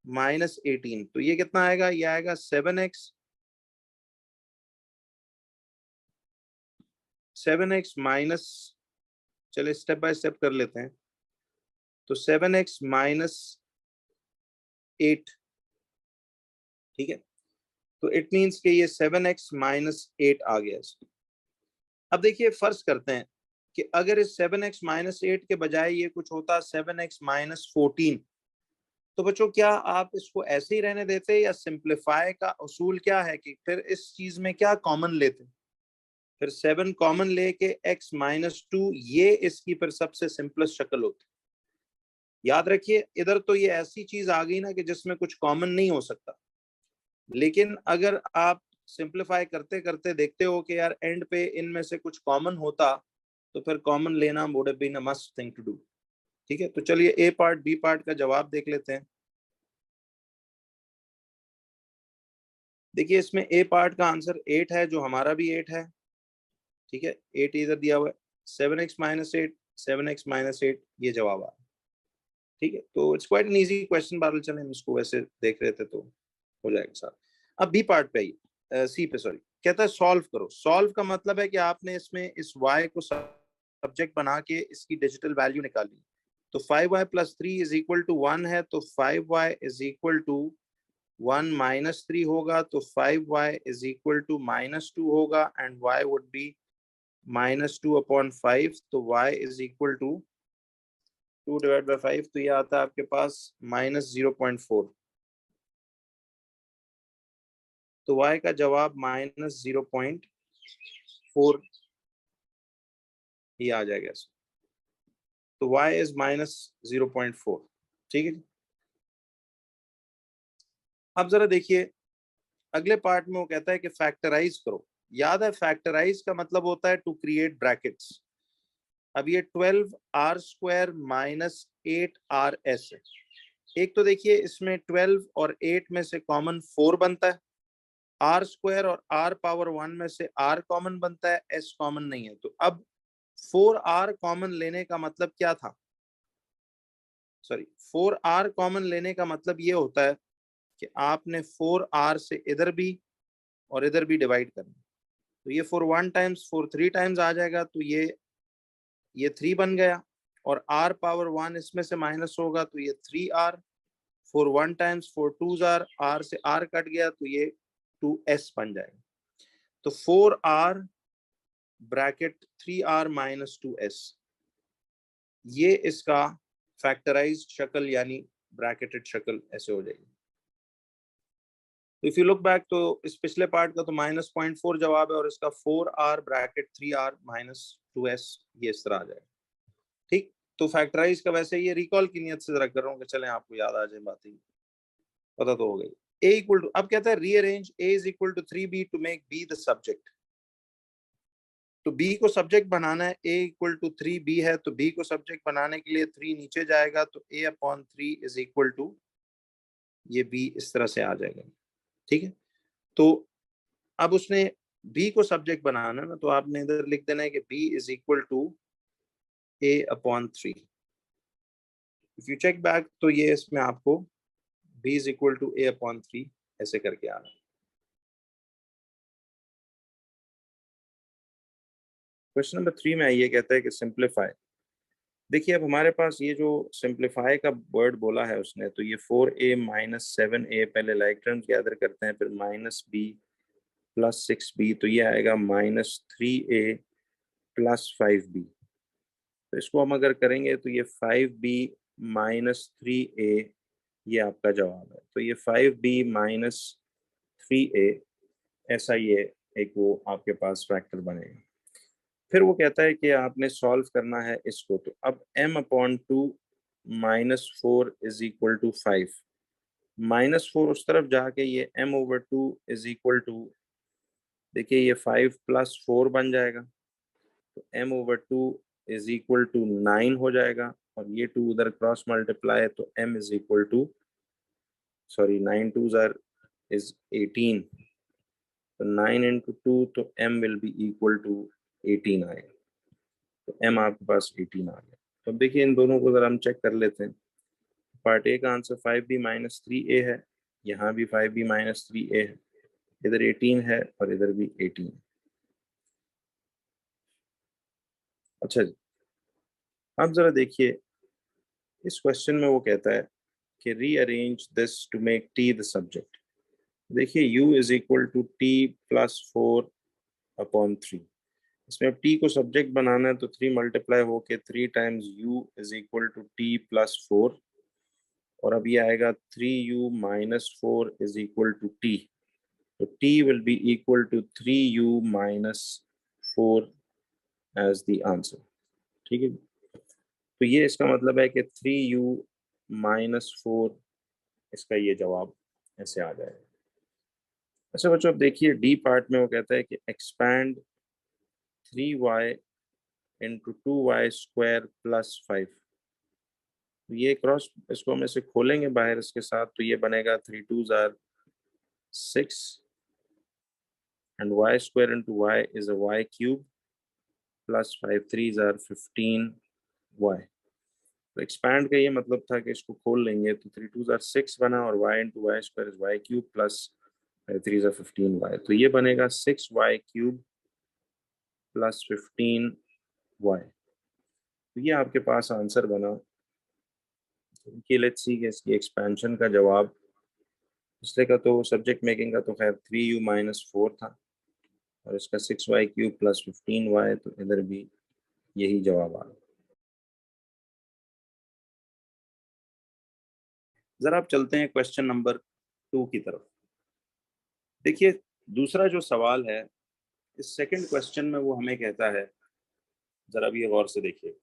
A: minus 18, तो ये कितना आएगा? ये आएगा 7x माइनस, चले स्टेप बाय स्टेप कर लेते हैं। तो 7x माइनस 8, ठीक है, तो इट मीन्स कि ये 7x माइनस 8 आ गया। अब देखिए फर्ज करते हैं कि अगर इस 7x माइनस 8 के बजाय ये कुछ होता 7x माइनस 14, तो बच्चों क्या आप इसको ऐसे ही रहने देते, या सिंप्लीफाई का उसूल क्या है कि फिर इस चीज में क्या कॉमन लेते, फिर 7 कॉमन लेके x माइनस 2, ये इसकी फिर सबसे सिंपलेस्ट शक्ल होती। याद रखिए इधर तो ये ऐसी चीज आ गई ना कि जिसमें कुछ कॉमन नहीं हो सकता, लेकिन अगर आप सिंप्लीफाई करते करते देखते हो कि यार एंड पे इनमें से कुछ कॉमन होता, तो फिर कॉमन लेना would have been a must thing to do. ठीक है, तो चलिए ए पार्ट बी पार्ट का जवाब देख लेते हैं। देखिए इसमें ए पार्ट का आंसर 8 है, जो हमारा भी 8 है। ठीक है, 8 इधर दिया हुआ है, 7x माइनस 8, 7x माइनस 8 ये जवाब आ रहा है। ठीक है, तो it's quite an easy question बादल, चले हम इसको वैसे देख रहे थे तो हो जाएगा सर। अब बी पार्ट पे आइए, सी पे सॉरी, कहता है सॉल्व करो। सॉल्व का मतलब है कि आपने इसमें इस y को सब्जेक्ट बना के इसकी डिजिटल वैल्यू निकाली। तो 5y plus 3 is equal to 1 है, तो 5y is equal to 1 minus 3 होगा, तो 5y is equal to minus 2 होगा, and y would be minus 2 upon 5, तो y is equal to 2 divide by 5, तो ये आता है आपके पास माइनस 0.4। तो y का जवाब माइनस 0.4 ही आ जाएगा। तो y इज माइनस 0.4। ठीक है जी। अब जरा देखिए अगले पार्ट में वो कहता है कि फैक्टराइज करो। याद है फैक्टराइज का मतलब होता है टू क्रिएट ब्रैकेट्स। अब ये 12r स्क्वायर माइनस 8rs है। एक तो देखिए इसमें 12 और 8 में से कॉमन 4 बनता है, आर स्क्वायर और आर पावर 1 में से आर कॉमन बनता है, एस कॉमन नहीं है। तो अब 4r कॉमन लेने का मतलब क्या था, सॉरी 4r कॉमन लेने का मतलब ये होता है कि आपने 4r से इधर भी और इधर भी डिवाइड करना। तो ये 4 1 टाइम्स 4 3 टाइम्स आ जाएगा, तो ये 3 बन गया, और r पावर 1 इसमें से माइनस होगा, तो ये 3r। 4 1 टाइम्स 4 2 r से r कट गया, तो ये 2s बन जाएगा। तो 4r bracket 3r minus 2s, ये इसका फैक्टराइज्ड शक्ल यानी ब्रैकेटेड शक्ल ऐसे हो जाएगी। इफ यू लुक बैक, तो इस पिछले पार्ट का तो -0.4 जवाब है, और इसका 4r bracket 3r minus 2s ये इस तरह आ जाएगा। ठीक, तो फैक्टराइज का वैसे ये रिकॉल की नियत से जरा कर रहा हूँ कि चलें आपको याद आ जाए बातें, पता तो हो गई। a इक्वल टू, अब कहता है rearrange a is equal to 3b to make b the subject. तो b को सब्जेक्ट बनाना है, a इक्वल टू 3b है, तो b को सब्जेक्ट बनाने के लिए 3 नीचे जाएगा, तो a upon 3 is equal to ये b इस तरह से आ जाएगा। ठीक है, तो अब उसने b को सब्जेक्ट बनाना ना, तो आपने इधर लिख देना है कि b is equal to a upon 3। If you check back, तो ये इसमें आपको b is equal to a upon 3 ऐसे करके आ रहा है। क्वेश्चन नंबर 3 में आइए, कहता है कि सिंप्लीफाई। देखिए अब हमारे पास ये जो सिंप्लीफाई का वर्ड बोला है उसने, तो ये 4a माइनस 7a, पहले लाइक टर्म्स गैदर करते हैं, फिर माइनस b प्लस 6b, तो ये आएगा माइनस 3a प्लस 5b। तो इसको हम अगर करेंगे तो ये 5b माइनस 3a, ये आपका जवाब है। तो ये 5b माइनस 3a, ऐसा ये एक वो आपके पास फैक्टर बनेगा। फिर वो कहता है कि आपने सॉल्व करना है इसको, तो अब m upon 2 minus 4 is equal to 5, -4 उस तरफ जाके ये m over 2 is equal to, देखिए ये 5 प्लस 4 बन जाएगा, तो m over 2 is equal to 9 हो जाएगा, और ये 2 उधर क्रॉस मल्टीप्लाई, तो m is equal to, sorry 9 2s are is 18, तो 9 इंटू 2, तो m will be equal to 18 आएगा। तो m आपके पास 18 आ गया। तो देखिए इन दोनों को जरा हम चेक कर लेते हैं। पार्ट ए का आंसर 5b माइनस 3a है, यहाँ भी 5b माइनस 3a है, इधर 18 है और इधर भी 18। अच्छा जी, अब जरा देखिए इस क्वेश्चन में वो कहता है कि rearrange this to make t the subject. देखिए u is equal to t plus 4 upon 3। इसमें अब टी को सब्जेक्ट बनाना है तो 3 मल्टीप्लाई होके 3 times u is equal to t plus 4, और अब ये आएगा 3u minus 4 is equal to t, तो t will be equal to 3u minus 4 as the answer. ठीक है, तो ये इसका मतलब है कि 3u माइनस 4 इसका ये जवाब ऐसे आ जाएगा। अच्छा बच्चों, अब देखिए डी पार्ट में वो कहता है कि expand 3y into 2y square plus 5। ये क्रॉस, इसको हम ऐसे खोलेंगे बाहर इसके साथ, तो ये बनेगा 3 2s are 6 and y square into y is a y cube plus 5 3s are 15y। तो एक्सपैंड का ये मतलब था कि इसको खोल लेंगे तो 3 2s are 6 बना, और y into y square is y cube plus 5 3s are 15y, तो ये बनेगा 6y cube प्लस 15y। तो ये आपके पास आंसर बना कि लेट्स सी कि इसकी एक्सपेंशन का जवाब, पिछले का तो सब्जेक्ट मेकिंग का तो खैर 3u माइनस 4 था, और इसका 6y क्यूब प्लस 15y, तो इधर भी यही जवाब आ रहा। जरा आप चलते हैं क्वेश्चन नंबर 2 की तरफ। देखिए दूसरा जो सवाल है इस सेकंड क्वेश्चन में वो हमें कहता है, जरा भी गौर से देखिए,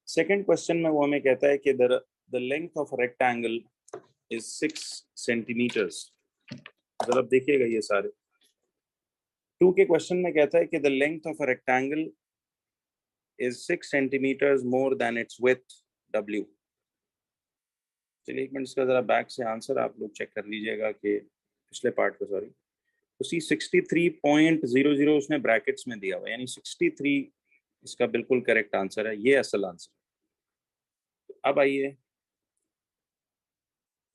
A: सेकंड क्वेश्चन में वो हमें कहता है कि the length of rectangle is 6 centimetres. जरा देखिएगा ये सारे, 2 के क्वेश्चन में कहता है कि the length of a rectangle is 6 centimetres more than its width w। चलिए एक मिनट इसका जरा बैक से आंसर आप लोग चेक कर लीजिएगा कि पिछले पार्ट को, सॉरी, तो सी 63.00 उसने ब्रैकेट्स में दिया हुआ, यानी 63 इसका बिल्कुल करेक्ट आंसर है, ये असल आंसर। अब आइए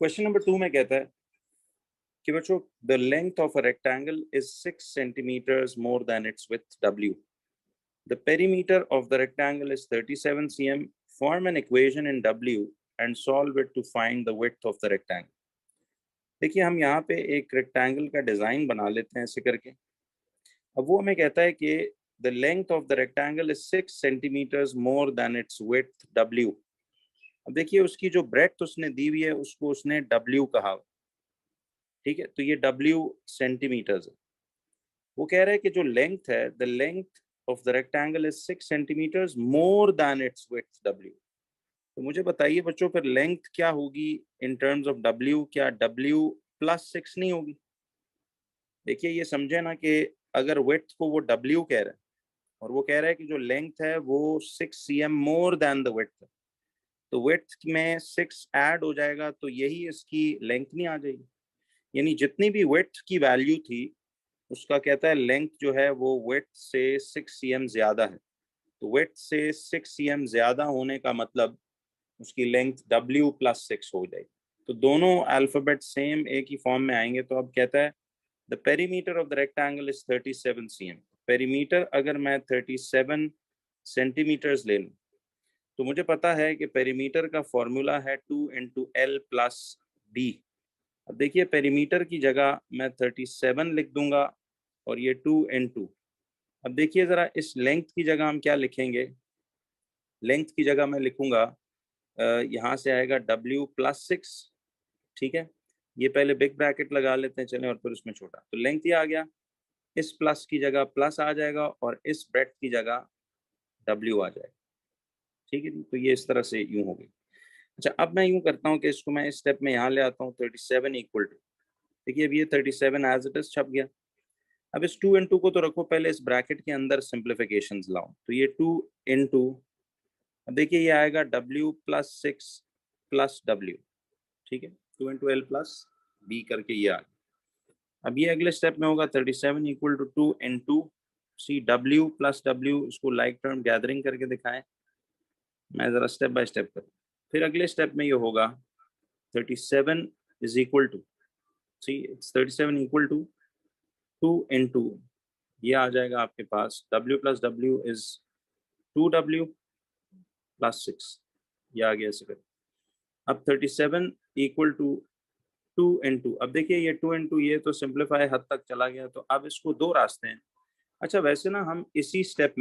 A: क्वेश्चन नंबर 2 में कहता है कि बच्चों the length of a rectangle is 6 centimetres more than its width w। The perimeter of the rectangle is 37 cm. Form an equation in W and solve it to find the width of the rectangle. देखिए हम यहाँ पे एक rectangle का design बना लेते हैं ऐसे करके। अब वो हमें कहता है कि the length of the rectangle is 6 centimeters more than its width W। अब देखिए उसकी जो ब्रेड्थ उसने दी हुई है उसको उसने W कहा, ठीक है, तो ये W सेंटीमीटर्स है। वो कह रहा है कि जो लेंथ है, the length of the rectangle is 6 centimetres more than its width W। तो मुझे बताइए बच्चों फिर लेंथ क्या होगी इन टर्म्स ऑफ W, क्या W प्लस 6 नहीं होगी? देखिए ये समझे ना कि अगर विड्थ को वो W कह रहा है और वो कह रहा है कि जो लेंथ है वो 6 cm more than the width है, तो विड्थ में 6 ऐड हो जाएगा तो यही इसकी लेंथ नहीं आ जाएगी। यानी जितनी भी विड्थ की वैल्यू थी उसका कहता है लेंथ जो है वो विड्थ से 6 cm ज्यादा है, तो विड्थ से 6 cm ज्यादा होने का मतलब उसकी लेंथ W प्लस 6 हो जाएगी। तो दोनों अल्फाबेट सेम एक ही फॉर्म में आएंगे। तो अब कहता है the perimeter of the rectangle is 37 cm। Perimeter अगर मैं 37 सेंटीमीटर्स ले लूं तो मुझे पता है कि पेरीमीटर का फॉर्मूला है 2 इंटू एल प्लस बी। अब देखिए पेरीमीटर की जगह मैं 37 लिख दूंगा और ये 2 इंटू, अब देखिए जरा इस लेंथ की जगह हम क्या लिखेंगे, लेंथ की जगह मैं लिखूंगा यहाँ से आएगा W प्लस 6, ठीक है, ये पहले बिग ब्रैकेट लगा लेते हैं चलें और फिर उसमें छोटा, तो लेंथ ये आ गया, इस प्लस की जगह प्लस आ जाएगा और इस ब्रेड्थ की जगह W आ जाएगा। ठीक है, तो ये इस तरह से यूं हो गई। अच्छा अब मैं यूं करता हूँ कि इसको मैं इस स्टेप में यहाँ ले आता हूँ 37 इक्वल टू, देखिए अब ये 37 एज इट इज छप गया। अब इस 2 इंटू को तो रखो पहले, इस ब्रैकेट के अंदर सिंप्लीफिकेशन लाओ, तो ये 2 इंटू, अब देखिए ये आएगा W प्लस 6 प्लस W, ठीक है, 2 इंटू एल प्लस बी करके ये आ गया। अब ये अगले स्टेप में होगा 37 इक्वल टू 2 इंटू सी W प्लस W, इसको लाइक टर्म गैदरिंग करके दिखाएं, मैं जरा स्टेप बाय स्टेप करूँ। फिर अगले स्टेप में ये होगा 37 is equal to, see it's 37 equal to 2 into, ये आ जाएगा आपके पास W plus W is 2W plus 6, ये आ गया ऐसे कर। अब 37 इक्वल टू 2 इंटू, अब देखिए ये 2 इंटू ये तो सिंप्लीफाई हद तक चला गया, तो अब इसको दो रास्ते हैं, अच्छा वैसे ना हम इसी स्टेप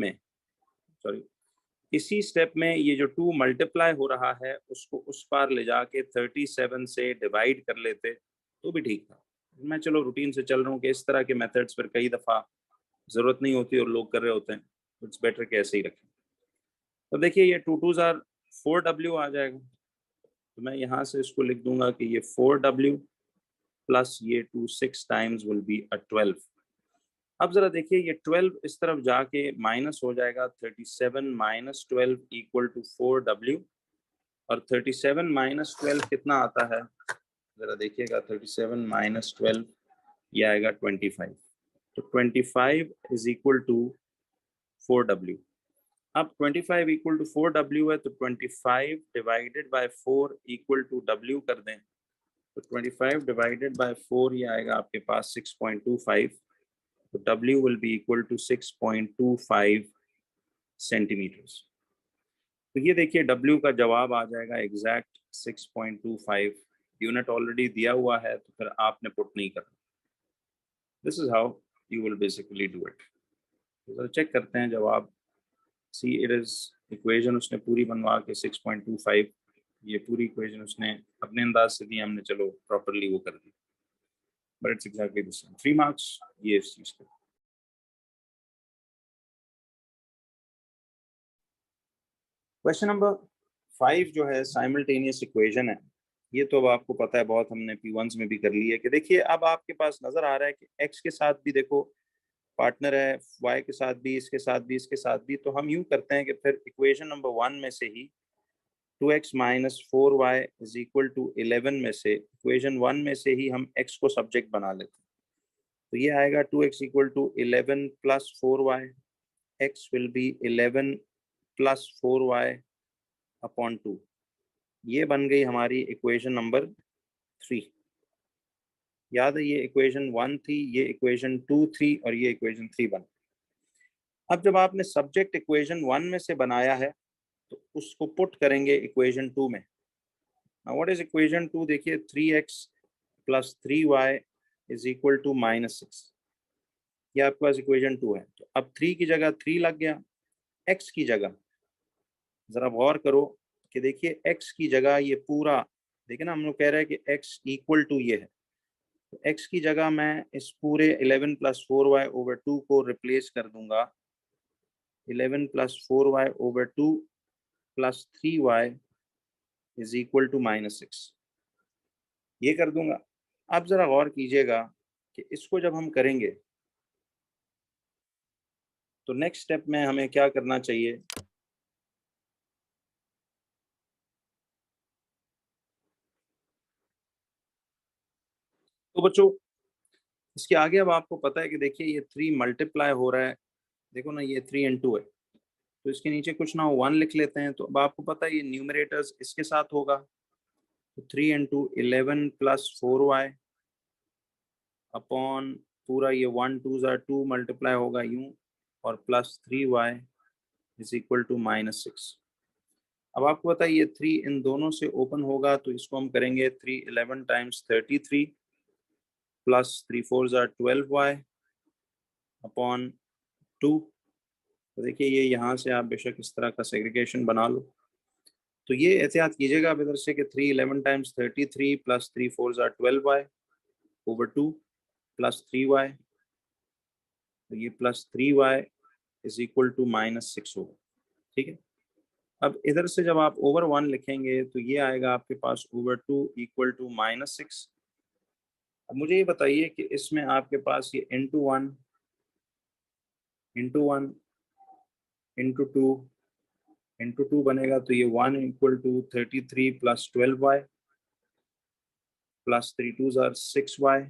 A: में ये जो 2 मल्टीप्लाई हो रहा है उसको उस पार ले जाके 37 से डिवाइड कर लेते तो भी ठीक था। मैं चलो रूटीन से चल रहा हूँ कि इस तरह के मेथड्स पर कई दफ़ा ज़रूरत नहीं होती और लोग कर रहे होते हैं, इट्स बेटर कि ऐसे ही रखें। तो देखिए ये 2 2s आर 4W आ जाएगा, तो मैं यहाँ से इसको लिख दूंगा कि ये 4W प्लस ये 2 6 टाइम्स विल बी अ 12। अब जरा देखिए ये 12 इस तरफ जाके माइनस हो जाएगा, 37 माइनस 12 इक्वल टू 4W, और 37 माइनस 12 कितना आता है, जरा देखिएगा, 37 माइनस 12 ये आएगा 25। तो 25 इज इक्वल टू 4W। अब 25 इक्वल टू 4W है, तो 25 divided by 4 equal to W कर दें, तो 25 डिवाइडेड बाय 4 ये आएगा आपके पास 6.25, तो W will be equal to 6.25 centimetres. तो ये देखिए W का जवाब आ जाएगा एग्जैक्ट 6.25। यूनिट ऑलरेडी दिया हुआ है तो फिर आपने पुट नहीं करना। This is how you will basically do it. तो चेक करते हैं जवाब। सी इट इज इक्वेशन उसने पूरी बनवा के 6.25, ये पूरी इक्वेशन उसने अपने अंदाज से दी, हमने चलो प्रॉपरली वो कर दी, but it's exactly the same. 3 marks ये इस चीज का। क्वेश्चन नंबर 5 जो है साइमल्टेनियस इक्वेशन है। ये तो अब आपको पता है, बहुत हमने P1s में भी कर ली है कि देखिए अब आपके पास नजर आ रहा है कि x के साथ भी देखो पार्टनर है, y के साथ भी, इसके साथ भी, इसके साथ भी, तो हम यूं करते हैं कि फिर इक्वेशन नंबर 1 में से ही 2x minus 4y is equal to 11 में से इक्वेशन 1 में से ही हम x को सब्जेक्ट बना लेते हैं। तो ये आएगा 2x equal to 11 plus 4y, x will be 11 plus 4y upon 2। ये बन गई हमारी इक्वेशन नंबर 3। याद है ये इक्वेशन 1 थी, ये इक्वेशन 2 थी, और ये इक्वेशन 3 बन। अब जब आपने सब्जेक्ट इक्वेशन 1 में से बनाया है तो उसको पुट करेंगे इक्वेशन 2 में। What is equation 2? देखिए 3x plus 3y is equal to -6, ये आपके पास इक्वेशन 2 है। तो अब 3 की जगह 3 लग गया, x की जगह जरा गौर करो कि देखिए x की जगह ये पूरा, देखिए ना हम लोग कह रहे हैं कि x इक्वल टू ये है, तो x की जगह मैं इस पूरे 11 प्लस 4y ओवर 2 को रिप्लेस कर दूंगा 11 plus 4y over 2 plus 3y is equal to -6, ये कर दूंगा। अब जरा गौर कीजिएगा कि इसको जब हम करेंगे तो नेक्स्ट स्टेप में हमें क्या करना चाहिए। तो बच्चों इसके आगे अब आपको पता है कि देखिए ये 3 मल्टीप्लाई हो रहा है, देखो ना ये 3 and 2 है, तो इसके नीचे कुछ ना 1 लिख लेते हैं। तो अब आपको पता है ये न्यूमरेटर्स इसके साथ होगा, तो 3 and 2 11 प्लस 4y अपॉन पूरा ये 1 2s are 2 मल्टीप्लाई होगा यूं, और plus 3y is equal to -6। अब आपको पता है ये 3 इन दोनों से ओपन होगा, तो इसको हम करेंगे 3 11 times 33 plus 3 4s are 12y upon 2। तो देखिए ये यहाँ से आप बेशक इस तरह का सेग्रीगेशन बना लो, तो ये एहतियात कीजिएगा आप इधर से कि 3 11 times 33 plus 3 4s are 12y over 2 plus 3y, तो ये plus 3y is equal to -6 होगा। ठीक है, अब इधर से जब आप ओवर 1 लिखेंगे तो ये आएगा आपके पास ओवर 2 इक्वल टू -6। अब मुझे ये बताइए कि इसमें आपके पास ये इंटू 1 इंटू टू बनेगा, तो ये 1 equal to 33 plus 12y plus 3 2s are 6y।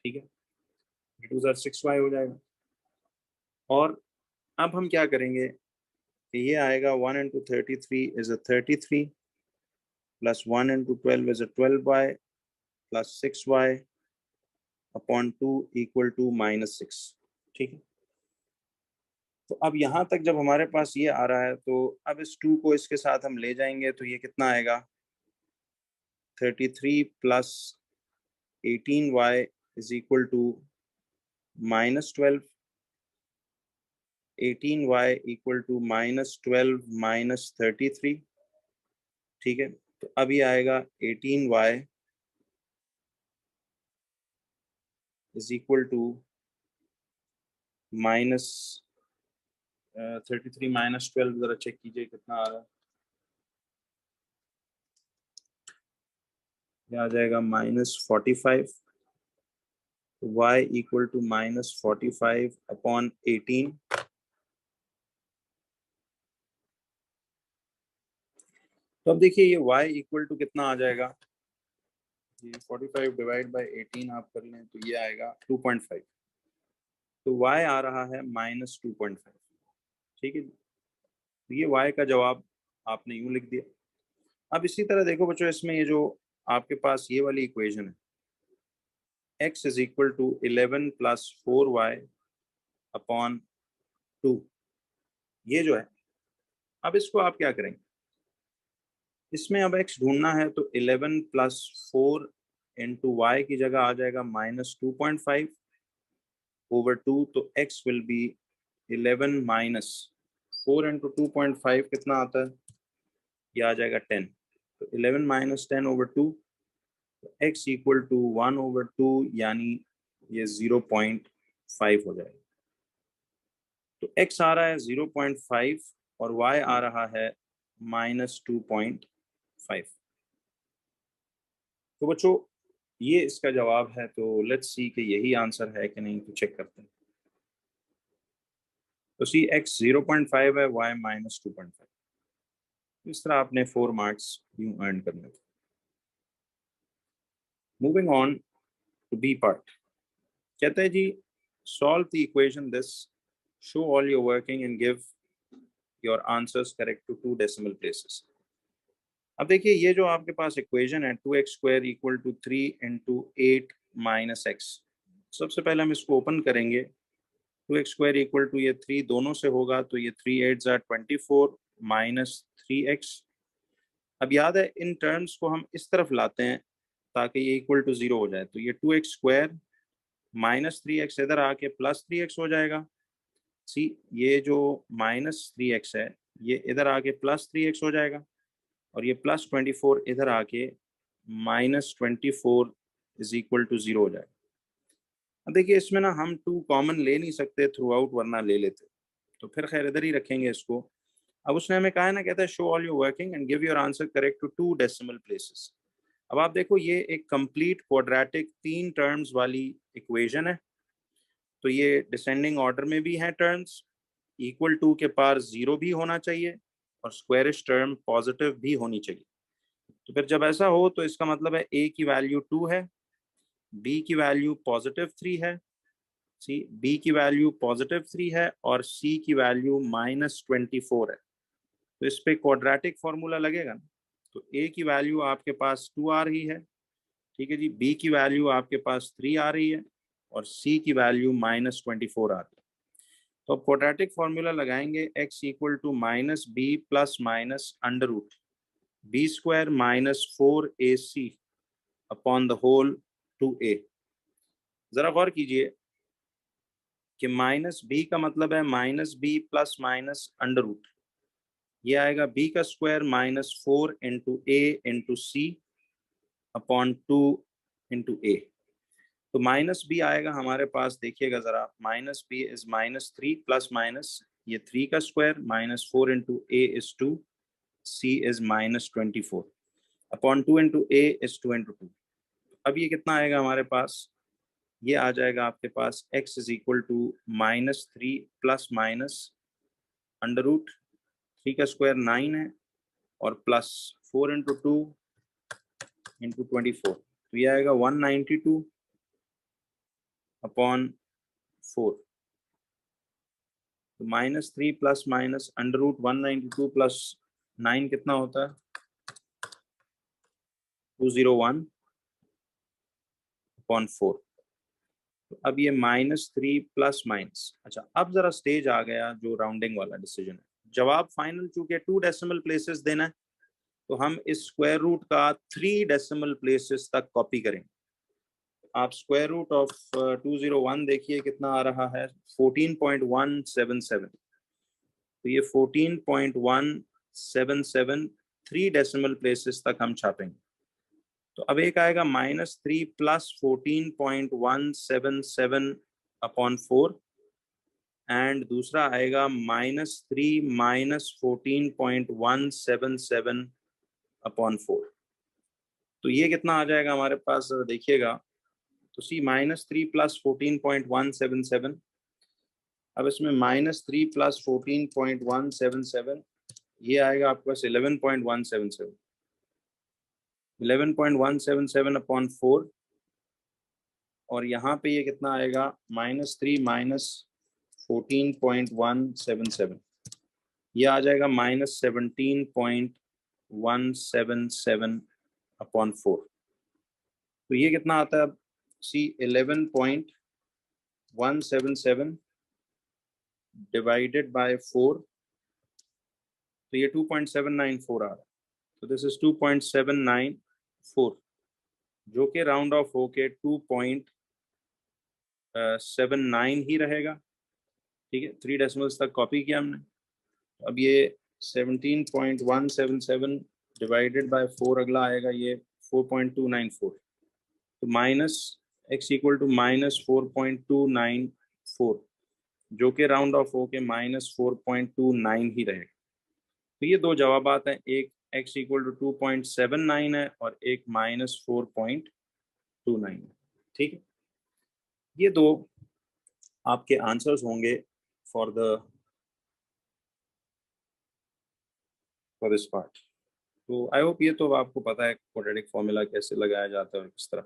A: ठीक है, 3 2s are 6y हो जाएगा। और अब हम क्या करेंगे कि ये आएगा 1 into 33 is a 33 plus 1 into 12 is a 12y plus 6y upon 2 equal to -6। ठीक है, तो अब यहाँ तक जब हमारे पास ये आ रहा है तो अब इस 2 को इसके साथ हम ले जाएंगे, तो ये कितना आएगा 33 plus 18y is equal to -12। 18y equal to -12 -33, ठीक है। तो अब ये आएगा 18y इज इक्वल टू -33 -12, जरा चेक कीजिए कितना आ रहा है। ये आ जाएगा -45, y इक्वल टू -45 अपॉन 18। तो अब देखिए ये y इक्वल टू कितना आ जाएगा, ये 45 डिवाइड बाय 18 आप कर लें तो ये आएगा 2.5। तो y आ रहा है -2.5, ठीक है। तो ये y का जवाब आपने यूं लिख दिया। अब इसी तरह देखो बच्चों, इसमें ये जो आपके पास ये वाली इक्वेशन है, x is equal to 11 plus 4y upon 2, ये जो है, अब इसको आप क्या करेंगे, इसमें अब x ढूंढना है तो 11 प्लस 4 इंटू वाई की जगह आ जाएगा -2.5 ओवर 2, तो x will be 11 minus 4 into 2.5 कितना आता है, ये आ जाएगा 10। तो 11 minus 10 over 2, x equal to 1 over 2, यानी ये 0.5 हो जाएगा। तो x आ रहा है 0.5 और y आ रहा है -2.5। तो बच्चों ये इसका जवाब है। तो लेट्स सी कि यही आंसर है कि नहीं, तो चेक करते हैं। तो सी x 0.5 है, y -2.5। इस तरह आपने 4 मार्क्स यूं अर्न करने थे। Moving on to B part, कहते हैं जी solve the equation this, show all your working and give your answers correct to 2 decimal places. अब देखिए ये जो आपके पास इक्वेशन है 2x² equal to 3 into 8 minus X, सबसे पहले हम इसको ओपन करेंगे। 2x² इक्वल टू ये 3 दोनों से होगा तो ये 3 8 ज़ा 24 माइनस 3x। अब याद है इन टर्म्स को हम इस तरफ लाते हैं ताकि ये इक्वल टू 0 हो जाए। तो ये 2x² माइनस 3x इधर आके प्लस 3x हो जाएगा। सी ये जो -3x है ये इधर आके +3x हो जाएगा और ये +24 इधर आके -24 इज इक्वल टू 0 हो जाएगा। अब देखिए इसमें ना हम 2 कॉमन ले नहीं सकते थ्रू आउट, वरना ले लेते, तो फिर खैर इधर ही रखेंगे इसको। अब उसने हमें कहा है ना, कहता है show all your working and give your answer correct to 2 decimal places. अब आप देखो ये एक कंप्लीट क्वाड्रेटिक 3 टर्म्स वाली इक्वेशन है, तो ये डिसेंडिंग ऑर्डर में भी है टर्म्स, इक्वल टू के पार 0 भी होना चाहिए और स्क्वायरिश टर्म पॉजिटिव भी होनी चाहिए। तो फिर जब ऐसा हो तो इसका मतलब है a की वैल्यू 2 है, b की वैल्यू +3 है, सी b की वैल्यू +3 है और c की वैल्यू -24 है। तो इस पे क्वाड्रेटिक फॉर्मूला लगेगा ना। तो a की वैल्यू आपके पास 2 आ रही है, ठीक है जी, b की वैल्यू आपके पास 3 आ रही है और c की वैल्यू -24 आ रही है। तो अब क्वाड्रेटिक फॉर्मूला लगाएंगे, x equal to -b plus minus under root b² -4ac upon the whole 2a। जरा गौर कीजिए कि -b का मतलब है -b plus minus under root, ये आएगा b का square -4 into a into c upon 2 into a। तो -b आएगा हमारे पास, देखिएगा जरा, -b इज -3 प्लस माइनस ये 3 का square -4 into a is 2, c is -24 upon 2 into a is 2 into 2। अब ये कितना आएगा हमारे पास, ये आ जाएगा आपके पास x is equal to -3 plus minus under root 3 का स्क्वायर 9 है और प्लस 4 इंटू 2 इंटू 24, तो ये आएगा 192 अपॉन 4। तो -3 plus minus under root 192 plus 9 कितना होता है, 201 अपॉन 4। तो अब ये -3 प्लस माइनस, अच्छा अब जरा स्टेज आ गया जो राउंडिंग वाला डिसीजन है। जवाब फाइनल चूंकि 2 डेसिमल प्लेसेस देना है तो हम इस स्क्वायर रूट का 3 डेसिमल प्लेसेस तक कॉपी करेंगे। आप स्क्वायर रूट ऑफ 201 देखिए कितना आ रहा है, 14.177। तो ये 14.177 3 डेसिमल प्लेसेस तक हम छापेंगे। तो अब एक आएगा -3 प्लस 14.177 अपॉन 4 एंड दूसरा आएगा -3 माइनस 14.177 अपॉन 4। तो ये कितना आ जाएगा हमारे पास, देखिएगा तो सी -3 प्लस 14.177, अब इसमें -3 प्लस 14.177 ये आएगा आपके पास 11.177, 11.177 अपॉन 4 और यहाँ पे ये कितना आएगा -3 माइनस 14.177 ये आ जाएगा -17.177 अपॉन 4। तो ये कितना आता है अब सी 11.177 डिवाइडेड बाय 4, तो ये 2.794 आ रहा है। तो दिस इज 2.794 जो कि राउंड ऑफ होके 2.79 ही रहेगा। ठीक है, 3 डेसिमल्स तक कॉपी किया हमने। अब ये 17.177 डिवाइडेड बाय 4 अगला आएगा ये 4.294, तो माइनस x इक्वल टू -4.294 जो कि राउंड ऑफ होके -4.29 ही रहेगा। तो ये दो जवाबात हैं, एक x इक्वल टू 2.79 है और एक -4.29 है। ठीक है, ये दो आपके आंसर्स होंगे फॉर दिस पार्ट। तो आई होप ये तो आपको पता है क्वाड्रेटिक फॉर्मूला कैसे लगाया जाता है किस तरह।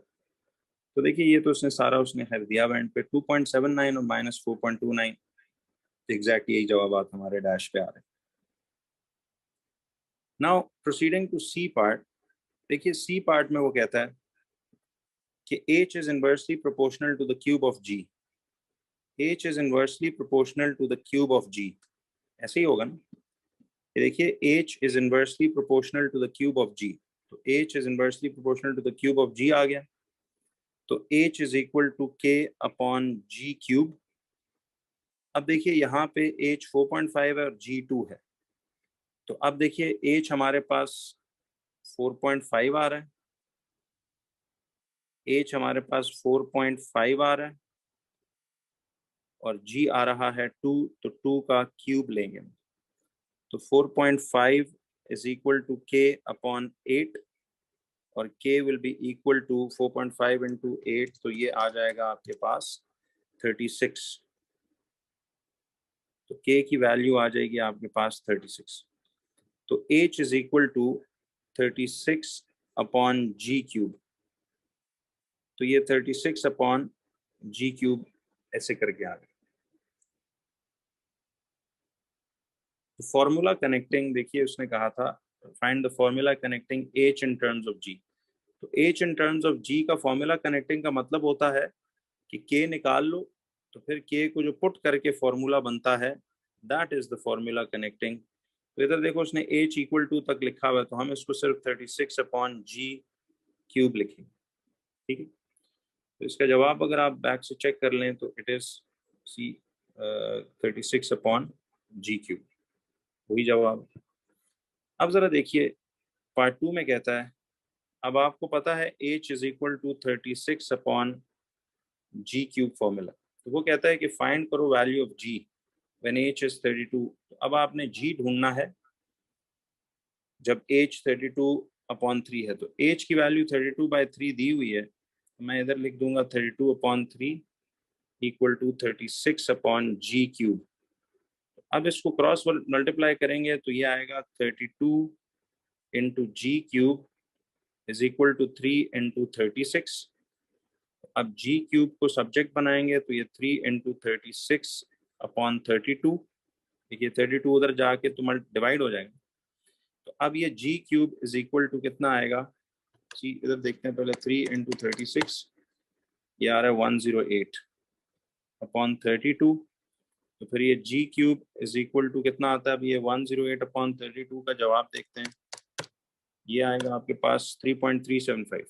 A: तो देखिए ये तो उसने सारा उसने खैर दिया एंड पे 2.79 और -4.29 एग्जैक्ट यही जवाब हमारे डैश पे आ रहे हैं। Now proceeding to c part, देखिए सी पार्ट में वो कहता है कि h is inversely proportional to the cube of g, h is inversely proportional to the cube of g, ऐसे ही होगा ना। ये देखिए h is inversely proportional to the cube of g, तो h is inversely proportional to the cube of g आ गया, तो h is equal to k upon g cube। अब देखिए यहाँ पे h 4.5 है और g 2 है, तो अब देखिए h हमारे पास 4.5 आ रहा है, h हमारे पास 4.5 आ रहा है और g आ रहा है 2, तो 2 का क्यूब लेंगे, तो 4.5 is equal to k upon 8 और k will be equal to 4.5 into 8, तो ये आ जाएगा आपके पास 36, तो k की वैल्यू आ जाएगी आपके पास 36, तो h is equal to 36 upon g cube, तो ये 36 upon g cube ऐसे करके आ गया। तो फॉर्मूला कनेक्टिंग, देखिए उसने कहा था find the formula connecting h in terms of g, तो h in terms of g का फॉर्मूला कनेक्टिंग का मतलब होता है कि k निकाल लो तो फिर k को जो पुट करके फॉर्मूला बनता है that is the formula connecting. तो इधर देखो उसने h इक्वल टू तक लिखा हुआ है, तो हम इसको सिर्फ 36 अपॉन g क्यूब लिखेंगे। ठीक है, तो इसका जवाब अगर आप बैक से चेक कर लें तो it is c 36 upon g cube, वही जवाब। अब जरा देखिए पार्ट 2 में कहता है, अब आपको पता है h is equal to 36 upon g cube formula, तो वो कहता है कि फाइंड करो value of g when h is 32। तो अब आपने g ढूंढना है जब h 32 अपॉन 3 है, तो h की वैल्यू 32/3 दी हुई है, तो मैं इधर लिख दूंगा 32 upon 3 equal to 36 upon g cube. अब इसको क्रॉस मल्टीप्लाई करेंगे तो ये आएगा 32 into g cube is equal to 3 into 36। अब g क्यूब को सब्जेक्ट बनाएंगे तो ये 3 इंटू 36 अपॉन 32, देखिए 32 उधर जाके तो डिवाइड हो जाएगा, तो अब ये g cube is equal to कितना आएगा, जी इधर देखते हैं पहले, 3 इंटू 36 ये आ रहा है 108 अपॉन 32, तो फिर ये g cube is equal to कितना आता है, अब ये 108 अपॉन 32 का जवाब देखते हैं, ये आएगा आपके पास 3.375,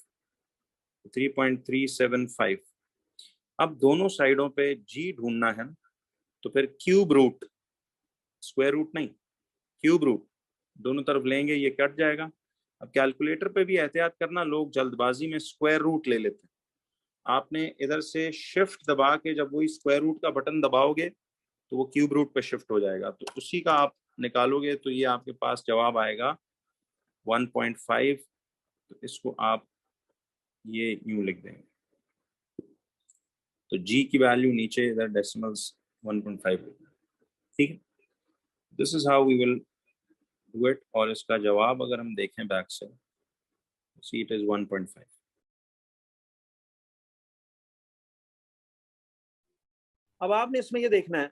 A: 3.375। अब दोनों साइडों पे g ढूंढना है, तो फिर क्यूब रूट स्क्वायर रूट नहीं, क्यूब रूट, दोनों तरफ लेंगे, ये कट जाएगा। अब कैलकुलेटर पे भी एहतियात करना, लोग जल्दबाजी में स्क्वायर रूट ले लेते हैं। आपने इधर से शिफ्ट दबा के जब वही स्क्वायर रूट का बटन दबाओगे तो वो क्यूब रूट पे शिफ्ट हो जाएगा, तो उसी का आप निकालोगे तो ये आपके पास जवाब आएगा 1.5। तो इसको आप ये यूं लिख देंगे, तो जी की वैल्यू नीचे इधर डेसिमल्स 1.5, ठीक है। This is how we will do it. और इसका जवाब अगर हम देखें बैक से, सी इट इज 1.5।
B: अब आपने इसमें ये देखना है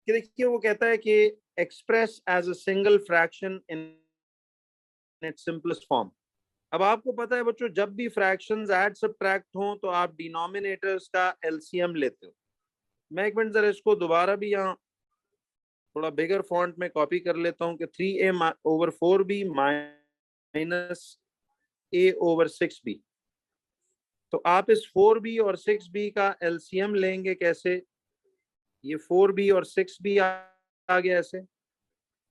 B: कि देखिए वो कहता है कि express as a single fraction in its simplest form. अब आपको पता है बच्चों, जब भी फ्रैक्शंस ऐड सबट्रैक्ट हों तो आप डिनोमिनेटर्स का एलसीएम लेते हो। मैं एक मिनट जरा इसको दोबारा भी यहाँ थोड़ा बिगर फॉन्ट में कॉपी कर लेता हूँ कि 3a over 4b minus a over 6b। तो आप इस 4b और 6b का एलसीएम लेंगे कैसे? ये 4b और 6b आ गया ऐसे,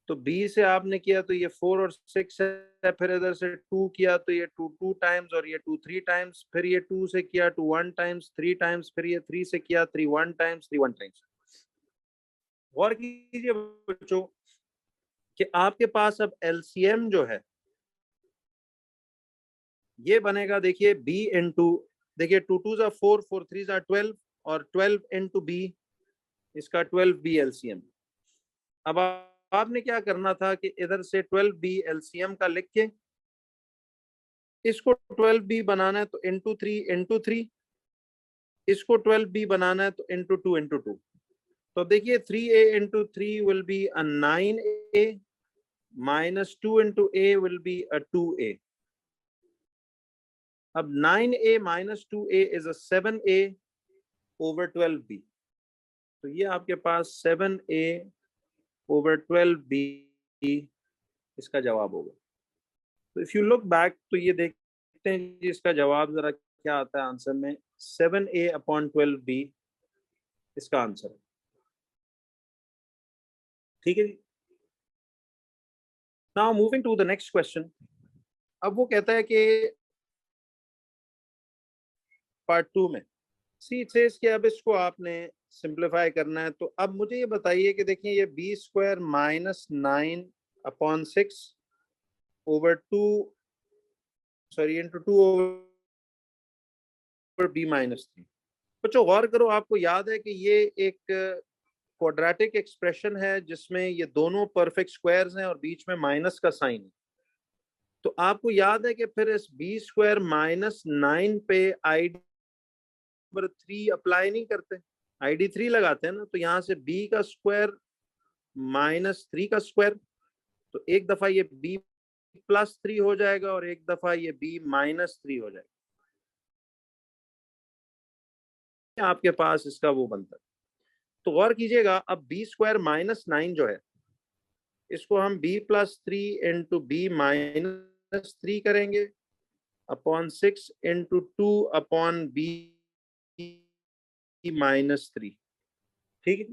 B: तो b से आपने किया तो ये 4 और 6 है, फिर इधर से 2 किया तो ये 2 टाइम्स, और ये 2 3 टाइम्स, फिर ये 2 से किया 2 1 टाइम्स 3 टाइम्स, फिर ये 3 से किया 3 1 टाइम्स 3 1 टाइम्स। गौर कीजिए बच्चों कि आपके पास अब एलसीएम जो है ये बनेगा, देखिए b इंटू, देखिए 2 2 जा 4 4 3 जा 12 और 12 इंटू b, इसका 12b एलसीएम। अब आपने क्या करना था कि इधर से 12b एलसीएम का लिख के इसको 12b बनाना है तो इंटू 3, इसको 12b बनाना है तो इंटू 2। तो देखिए 3a into 3 will be a 9a minus 2 into a will be a 2a। अब 9a minus 2a is a 7a over 12b। तो ये आपके पास 7a ओवर 12b इसका जवाब होगा। तो इफ यू लुक बैक तो ये देखते हैं जी इसका जवाब जरा क्या आता है आंसर में। 7a अपॉन 12b इसका आंसर है, ठीक है जी। Now moving to the next question. अब वो कहता है कि पार्ट 2 में सी इट सेज कि अब इसको आपने सिंप्लीफाई करना है। तो अब मुझे ये बताइए कि देखिए ये b square minus 9 upon 6 over 2, sorry into 2 over b minus 3। बच्चों गौर करो, आपको याद है कि ये एक क्वाड्रेटिक एक्सप्रेशन है जिसमें ये दोनों परफेक्ट स्क्वायर्स हैं और बीच में माइनस का साइन है। तो आपको याद है कि फिर इस बी स्क्वायर माइनस 9 पे आईडी 3 अप्लाई नहीं करते, आईडी 3 लगाते हैं ना। तो यहाँ से b का स्क्वायर माइनस 3 का स्क्वायर, तो एक दफा ये b प्लस 3 हो जाएगा और एक दफा ये b माइनस 3 हो जाएगा। आपके पास इसका वो बनता है। तो गौर कीजिएगा, अब b स्क्वायर माइनस 9 जो है इसको हम b plus 3 into b minus 3 करेंगे upon 6 into 2 upon b minus 3, ठीक है।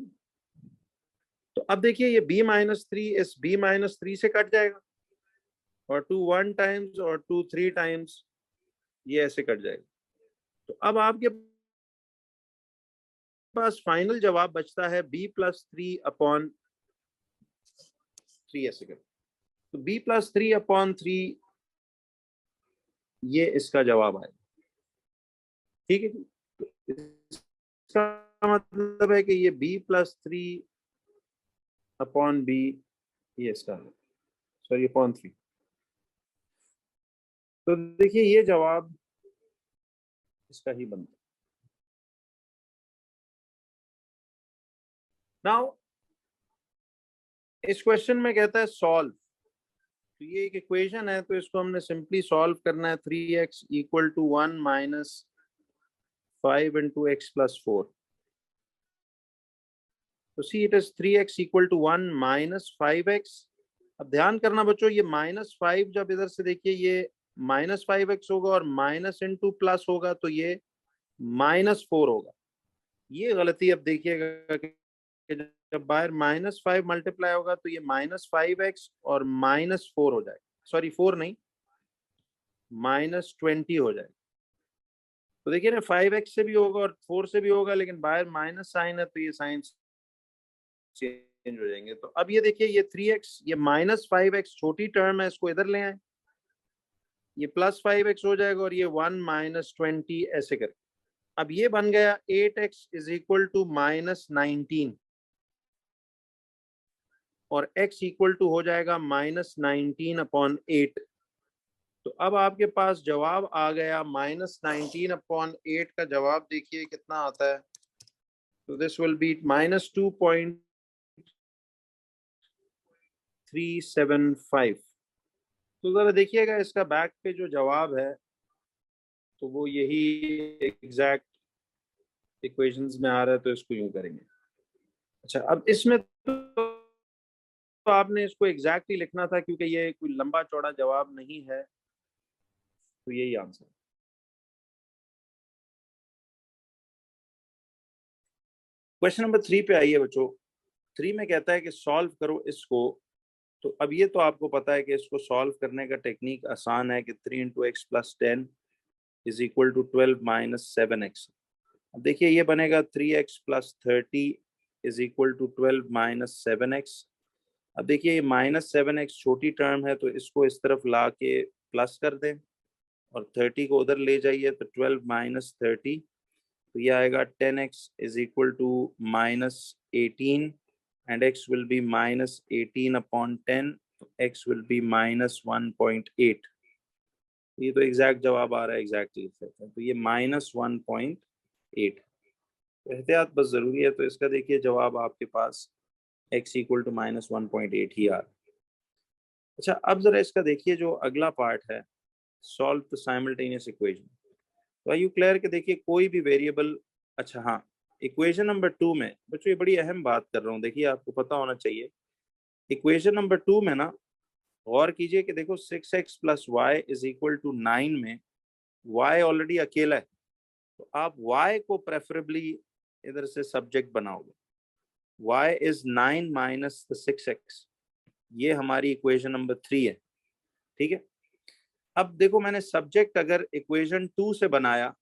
B: तो अब देखिए ये b माइनस 3 इस b माइनस 3 से कट जाएगा, और 2 1 टाइम्स और 2 3 टाइम्स ये ऐसे कट जाएगा। तो अब आपके पास फाइनल जवाब बचता है b प्लस 3 अपॉन 3 ऐसे कर। तो b प्लस 3 अपॉन 3 ये इसका जवाब आएगा, ठीक है। तो इसका मतलब है कि ये b प्लस 3 अपॉन b ये इसका है, सॉरी अपॉन 3। तो देखिए ये जवाब इसका ही बनता है। नाउ इस क्वेश्चन में कहता है सॉल्व। तो ये एक इक्वेशन है, तो इसको हमने सिंपली सॉल्व करना है। 3x equal to 1 minus 5 into x plus 4। तो see it is 3x equal to 1 minus 5x। अब ध्यान करना बच्चों, ये माइनस 5 जब इधर से देखिए ये माइनस 5x होगा और माइनस इंटू प्लस होगा तो ये माइनस 4 होगा। ये गलती अब देखिएगा कि जब बाहर -5 मल्टीप्लाई होगा तो ये -5x और -4 हो जाएगा, सॉरी 4 नहीं, -20 हो जाएगा। तो देखिए ना 5x से भी होगा और 4 से भी होगा, लेकिन बाहर माइनस साइन है तो ये साइन चेंज हो जाएंगे। तो अब ये देखिए ये 3x, ये -5x छोटी टर्म है, इसको इधर ले आए, ये +5x हो जाएगा और ये 1 -20 ऐसे करके। अब ये बन गया 8x इज इक्वल टू -19 और x इक्वल टू हो जाएगा -19/8। तो अब आपके पास जवाब आ गया -19/8 का जवाब देखिए कितना आता है। तो दिस विल बी -2.375। तो जरा देखिएगा इसका बैक पे जो जवाब है तो वो यही एग्जैक्ट इक्वेशंस में आ रहा है, तो इसको यूं करेंगे। अच्छा, अब इसमें तो आपने इसको एग्जैक्टली लिखना था क्योंकि ये कोई लंबा चौड़ा जवाब नहीं है, तो यही आंसर। क्वेश्चन नंबर 3 पे आइए बच्चों। 3 में कहता है कि सॉल्व करो इसको। तो अब ये तो आपको पता है कि इसको सॉल्व करने का टेक्निक आसान है कि 3 × x + 10 is equal to 12 - 7x। अब देखिए ये बनेगा 3x + 30 is equal to 12 - 7x। अब देखिए ये -7x छोटी टर्म है तो इसको इस तरफ ला के प्लस कर दें और 30 को उधर ले जाइए, तो 12 - 30, तो ये आएगा 10x is equal to -18 and x will be -18/10, तो x विल बी -1.8। ये तो एग्जैक्ट जवाब आ रहा है, एग्जैक्टली तो ये -1.8। तो एहतियात बस जरूरी है। तो इसका देखिए जवाब आपके पास x इक्वल टू -1.8 ही आ रहा है। अच्छा, अब जरा इसका देखिए जो अगला पार्ट है, सॉल्व द साइमल्टेनियस इक्वेशन। तो आर यू क्लियर कि देखिए कोई भी वेरिएबल, अच्छा हाँ, इक्वेशन नंबर 2 में बच्चों ये बड़ी अहम बात कर रहा हूँ, देखिए आपको पता होना चाहिए। इक्वेशन नंबर 2 में ना गौर कीजिए कि देखो 6x + y is equal to 9 में y ऑलरेडी अकेला है, तो आप y को प्रेफरेबली इधर से सब्जेक्ट बनाओगे। y इज 9 - 6x, ये हमारी इक्वेशन नंबर 3 है, ठीक है। अब देखो मैंने सब्जेक्ट अगर इक्वेशन 2 से बनाया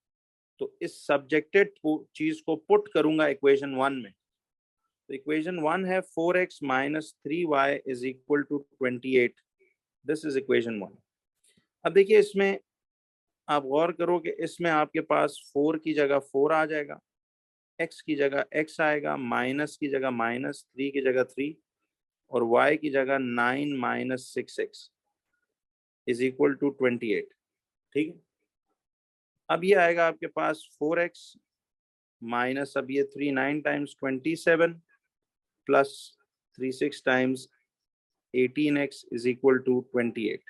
B: तो इस सब्जेक्टेड चीज को पुट करूंगा इक्वेशन 1 में। तो इक्वेशन 1 है 4x - 3y is equal to 28। This is equation 1। अब देखिए इसमें आप गौर करो कि इसमें आपके पास 4 की जगह 4 आ जाएगा, x की जगह x आएगा, माइनस की जगह माइनस, 3 की जगह 3 और y की जगह 9 - 6x इज इक्वल टू 28, ठीक है। अब ये आएगा आपके पास 4x माइनस, अब ये 3 9 times 27 plus 3 6 times 18x is equal to 28।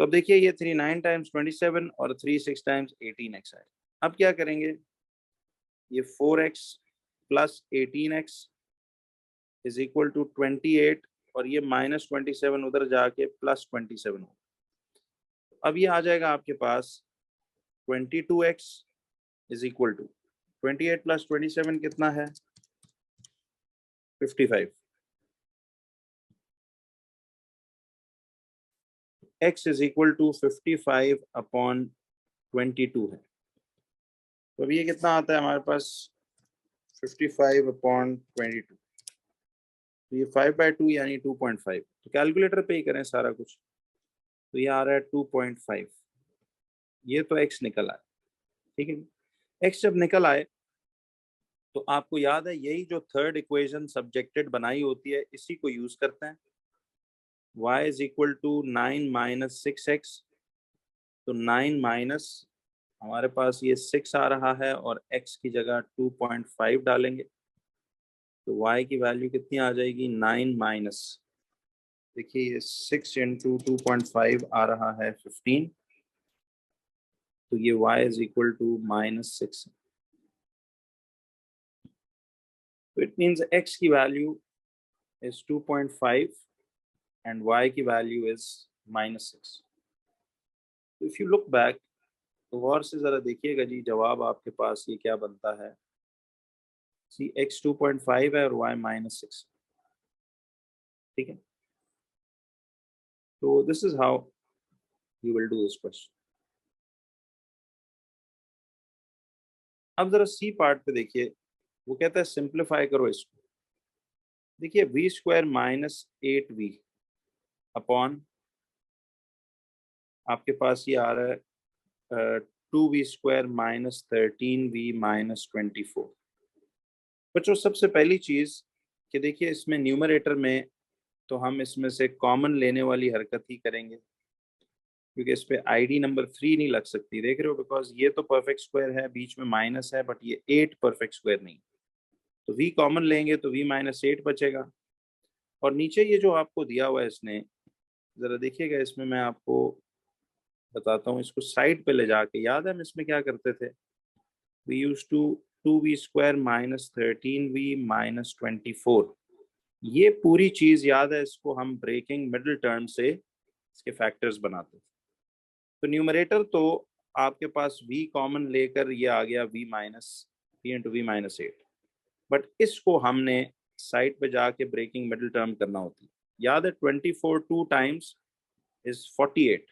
B: तो अब देखिए ये 3 9 टाइम्स 27 और 3 6 टाइम्स 18x है। अब क्या करेंगे, ये 4x plus 18x is equal to 28 और ये -27 उधर जाके +27 हो। अब ये आ जाएगा आपके पास 22x इज इक्वल टू 28 + 27 कितना है, 55। x इज इक्वल टू 55/22 है। तो अब ये कितना आता है हमारे पास, 55/22, तो ये 5/2 यानी 2.5। तो कैलकुलेटर पे ही करें सारा कुछ, तो ये आ रहा है 2.5। ये तो x निकल आया, ठीक है। x जब निकल आए तो आपको याद है यही जो थर्ड इक्वेशन सब्जेक्टेड बनाई होती है इसी को यूज करते हैं। y is equal to 9 - 6x, तो 9 माइनस हमारे पास ये 6 आ रहा है और x की जगह 2.5 डालेंगे, तो y की वैल्यू कितनी आ जाएगी, 9 माइनस, देखिए ये 6 × 2.5 आ रहा है 15, तो ये y इज इक्वल टू -6। तो इट मीन्स x की वैल्यू इज 2.5 एंड y की वैल्यू इज -6। तो इफ यू लुक बैक, तो गौर से जरा देखिएगा जी जवाब आपके पास ये क्या बनता है,
A: सी x 2.5 है और y -6, ठीक है। तो this is how you will do this question. अब जरा सी पार्ट पे देखिए, वो कहता है सिंप्लीफाई करो इसको। देखिए v² -8v अपॉन आपके पास ये आ रहा है 2v² -13v -24। बच्चों सबसे पहली चीज कि देखिए इसमें न्यूमरेटर में तो हम इसमें से कॉमन लेने वाली हरकत ही करेंगे, क्योंकि इस पे आईडी नंबर 3 नहीं लग सकती, देख रहे हो, बिकॉज ये तो परफेक्ट स्क्वायर है, बीच में माइनस है, बट ये 8 परफेक्ट स्क्वायर नहीं। तो v कॉमन लेंगे तो v -8 बचेगा। और नीचे ये जो आपको दिया हुआ है इसने, जरा देखिएगा, इसमें मैं आपको बताता हूँ, इसको साइड पे ले जाके, याद है हम इसमें क्या करते थे, we use to 2v² -13v -24। ये पूरी चीज याद है, इसको हम ब्रेकिंग मिडिल टर्म से इसके फैक्टर्स बनाते थे। तो न्यूमरेटर तो आपके पास v कॉमन लेकर ये आ गया v इंटू v -8, बट इसको हमने साइड पे जाके ब्रेकिंग मिडिल टर्म करना होती है। याद है 24 2 टाइम्स इज 48,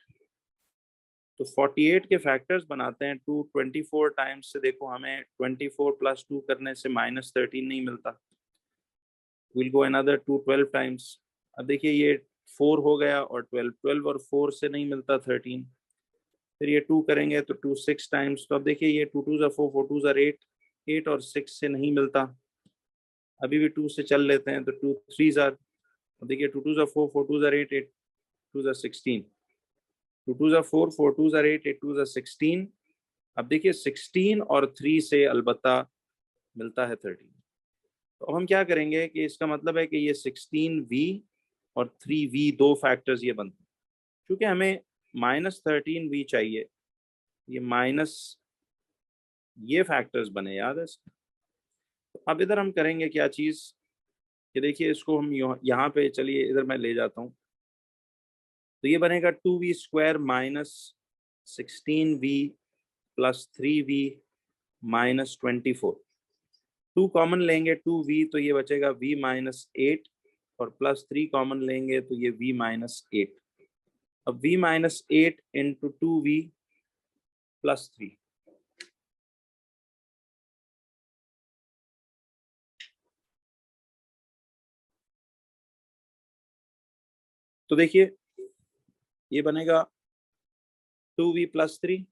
A: तो 48 के फैक्टर्स बनाते हैं। 24 टाइम्स से देखो हमें 24 + 2 करने से -13 नहीं मिलता, विल गो अनदर 12 टाइम्स। अब देखिए ये 4 हो गया और 12 और 4 से नहीं मिलता 13, फिर ये 2 करेंगे तो 2 6 टाइम्स। तो अब देखिए ये 2 2 4 4 2 8, 8 और 6 से नहीं मिलता, अभी भी 2 से चल लेते हैं, तो 2 3 अब देखिए 2 2 4 4 2 8, 8 2 16, 2 2 4 4 2 8, 8 2 16। अब देखिए 16 और 3 से अलबत्ता मिलता है 13। तो अब हम क्या करेंगे कि इसका मतलब है कि ये 16v और 3v दो फैक्टर्स ये बनते हैं, क्योंकि हमें -13v चाहिए, ये माइनस ये फैक्टर्स बने, याद है। तो अब इधर हम करेंगे क्या चीज कि देखिए इसको हम यहाँ पे, चलिए इधर मैं ले जाता हूँ, तो ये बनेगा 2v² -16v + 3v -24। 2 कॉमन लेंगे 2v तो ये बचेगा v -8, और +3 कॉमन लेंगे तो ये v -8। अब v -8 इंटू 2v + 3, तो देखिए ये बनेगा 2v + 3,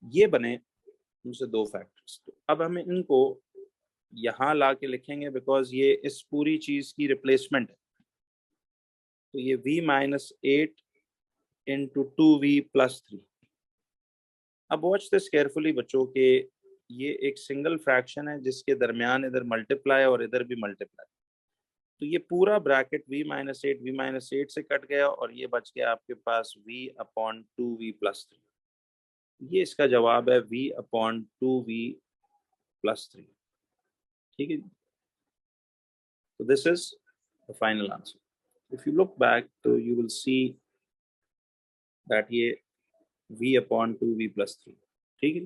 A: ये बने उनसे दो फैक्टर्स। तो अब हमें इनको यहाँ ला के लिखेंगे, बिकॉज ये इस पूरी चीज की रिप्लेसमेंट है। तो ये v -8 इंटू 2v + 3। अब वॉच दिस केयरफुली बच्चों के, ये एक सिंगल फ्रैक्शन है जिसके दरमियान इधर मल्टीप्लाई और इधर भी मल्टीप्लाई, तो ये पूरा ब्रैकेट v -8 से कट गया और ये बच गया आपके पास v/2v + 3। ये इसका जवाब है v/2v + 3, ठीक है। तो this is the final answer. If you look back तो यू विल सी दैट ये v/2v + 3, ठीक है।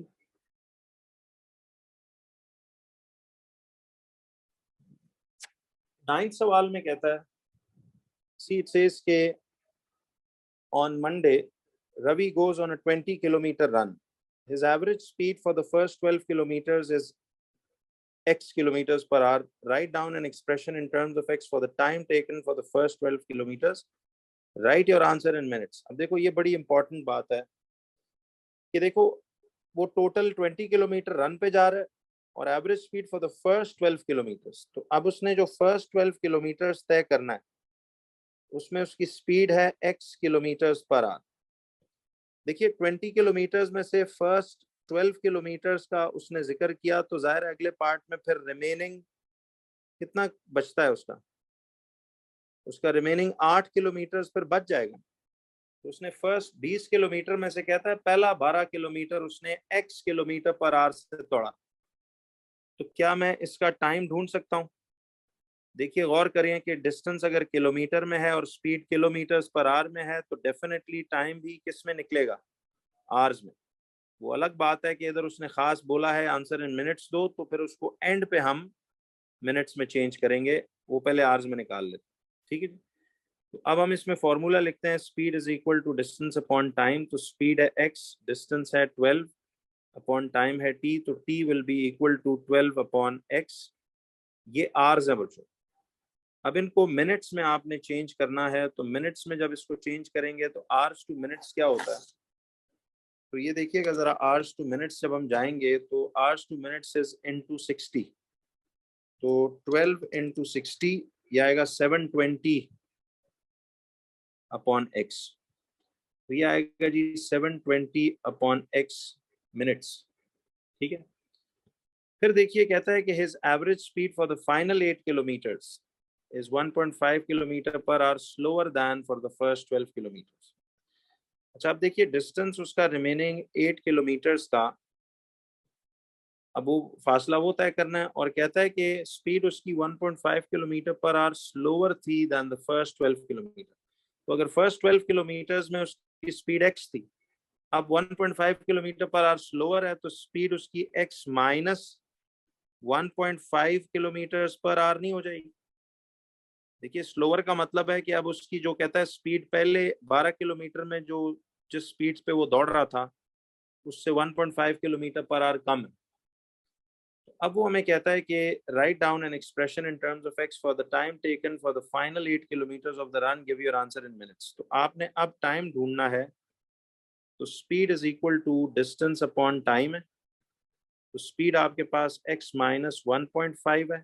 A: 9th सवाल में कहता है, सी इट सेज के on Monday Ravi goes on a 20-kilometer run. His average speed for the first 12 kilometers is x kilometers per hour. Write down an expression in terms of x for the time taken for the first 12 kilometers. Write your answer in minutes. अब देखो ये बड़ी important बात है कि देखो वो total 20 kilometre run पे जा रहा है और average speed for the first 12 kilometres. तो अब उसने जो फर्स्ट 12 किलोमीटर्स तय करना है उसमें उसकी स्पीड है x किलोमीटर्स पर आवर। देखिए 20 किलोमीटर्स में से फर्स्ट 12 किलोमीटर्स का उसने जिक्र किया, तो जाहिर है अगले पार्ट में फिर रिमेनिंग कितना बचता है उसका रिमेनिंग 8 किलोमीटर्स फिर बच जाएगा। तो उसने फर्स्ट 20 किलोमीटर में से कहता है पहला 12 किलोमीटर उसने x किलोमीटर पर आवर से तोड़ा। तो क्या मैं इसका टाइम ढूंढ सकता हूं? देखिए गौर करें कि डिस्टेंस अगर किलोमीटर में है और स्पीड किलोमीटर्स पर आवर में है, तो डेफिनेटली टाइम भी किस में निकलेगा, आवर्स में।
B: वो अलग बात है कि इधर उसने खास बोला है आंसर इन मिनट्स दो, तो फिर उसको एंड पे हम मिनट्स में चेंज करेंगे, वो पहले आवर्स में निकाल लेते हैं। ठीक है जी। तो अब हम इसमें फॉर्मूला लिखते हैं, speed is equal to distance upon time. तो स्पीड है x, डिस्टेंस है 12 अपॉन टाइम है t, तो t will be equal to 12 upon x। ये आवर्स है बच्चों। अब इनको मिनट्स में आपने चेंज करना है, तो मिनट्स में जब इसको चेंज करेंगे तो आवर्स टू मिनट्स क्या होता है, तो ये देखिएगा जरा, आवर्स टू मिनट्स जब हम जाएंगे तो hours two minutes is into 60। तो 12 इंटू 60 ये आएगा 720 अपॉन एक्स। तो ये आएगा जी 720 अपॉन एक्स मिनट्स। ठीक है। फिर देखिए कहता है कि his average speed for the final 8 kilometres is 1.5 kilometre per hour slower then for the first 12 kilometres. अच्छा, अब देखिए डिस्टेंस उसका रिमेनिंग 8 किलोमीटर्स था। अब वो फासला वो तय करना है, और कहता है कि स्पीड उसकी 1.5 किलोमीटर पर आवर स्लोअर थी दैन द फर्स्ट 12 किलोमीटर। तो अगर फर्स्ट 12 किलोमीटर्स में उसकी स्पीड एक्स थी, अब 1.5 किलोमीटर पर आवर स्लोअर है, तो स्पीड उसकी x minus 1.5 kilometre per hour नहीं हो जाएगी। देखिए स्लोअर का मतलब है कि अब उसकी जो कहता है स्पीड पहले 12 किलोमीटर में जो जिस स्पीड पे वो दौड़ रहा था उससे 1.5 किलोमीटर पर आवर कम है। अब वो हमें कहता है कि write down an expression in terms of x for the time taken for the final 8 kilometres of the run, give your answer in minutes. तो आपने अब टाइम ढूंढना है, तो speed is equal to distance upon time है। तो speed आपके पास x माइनस 1.5 है,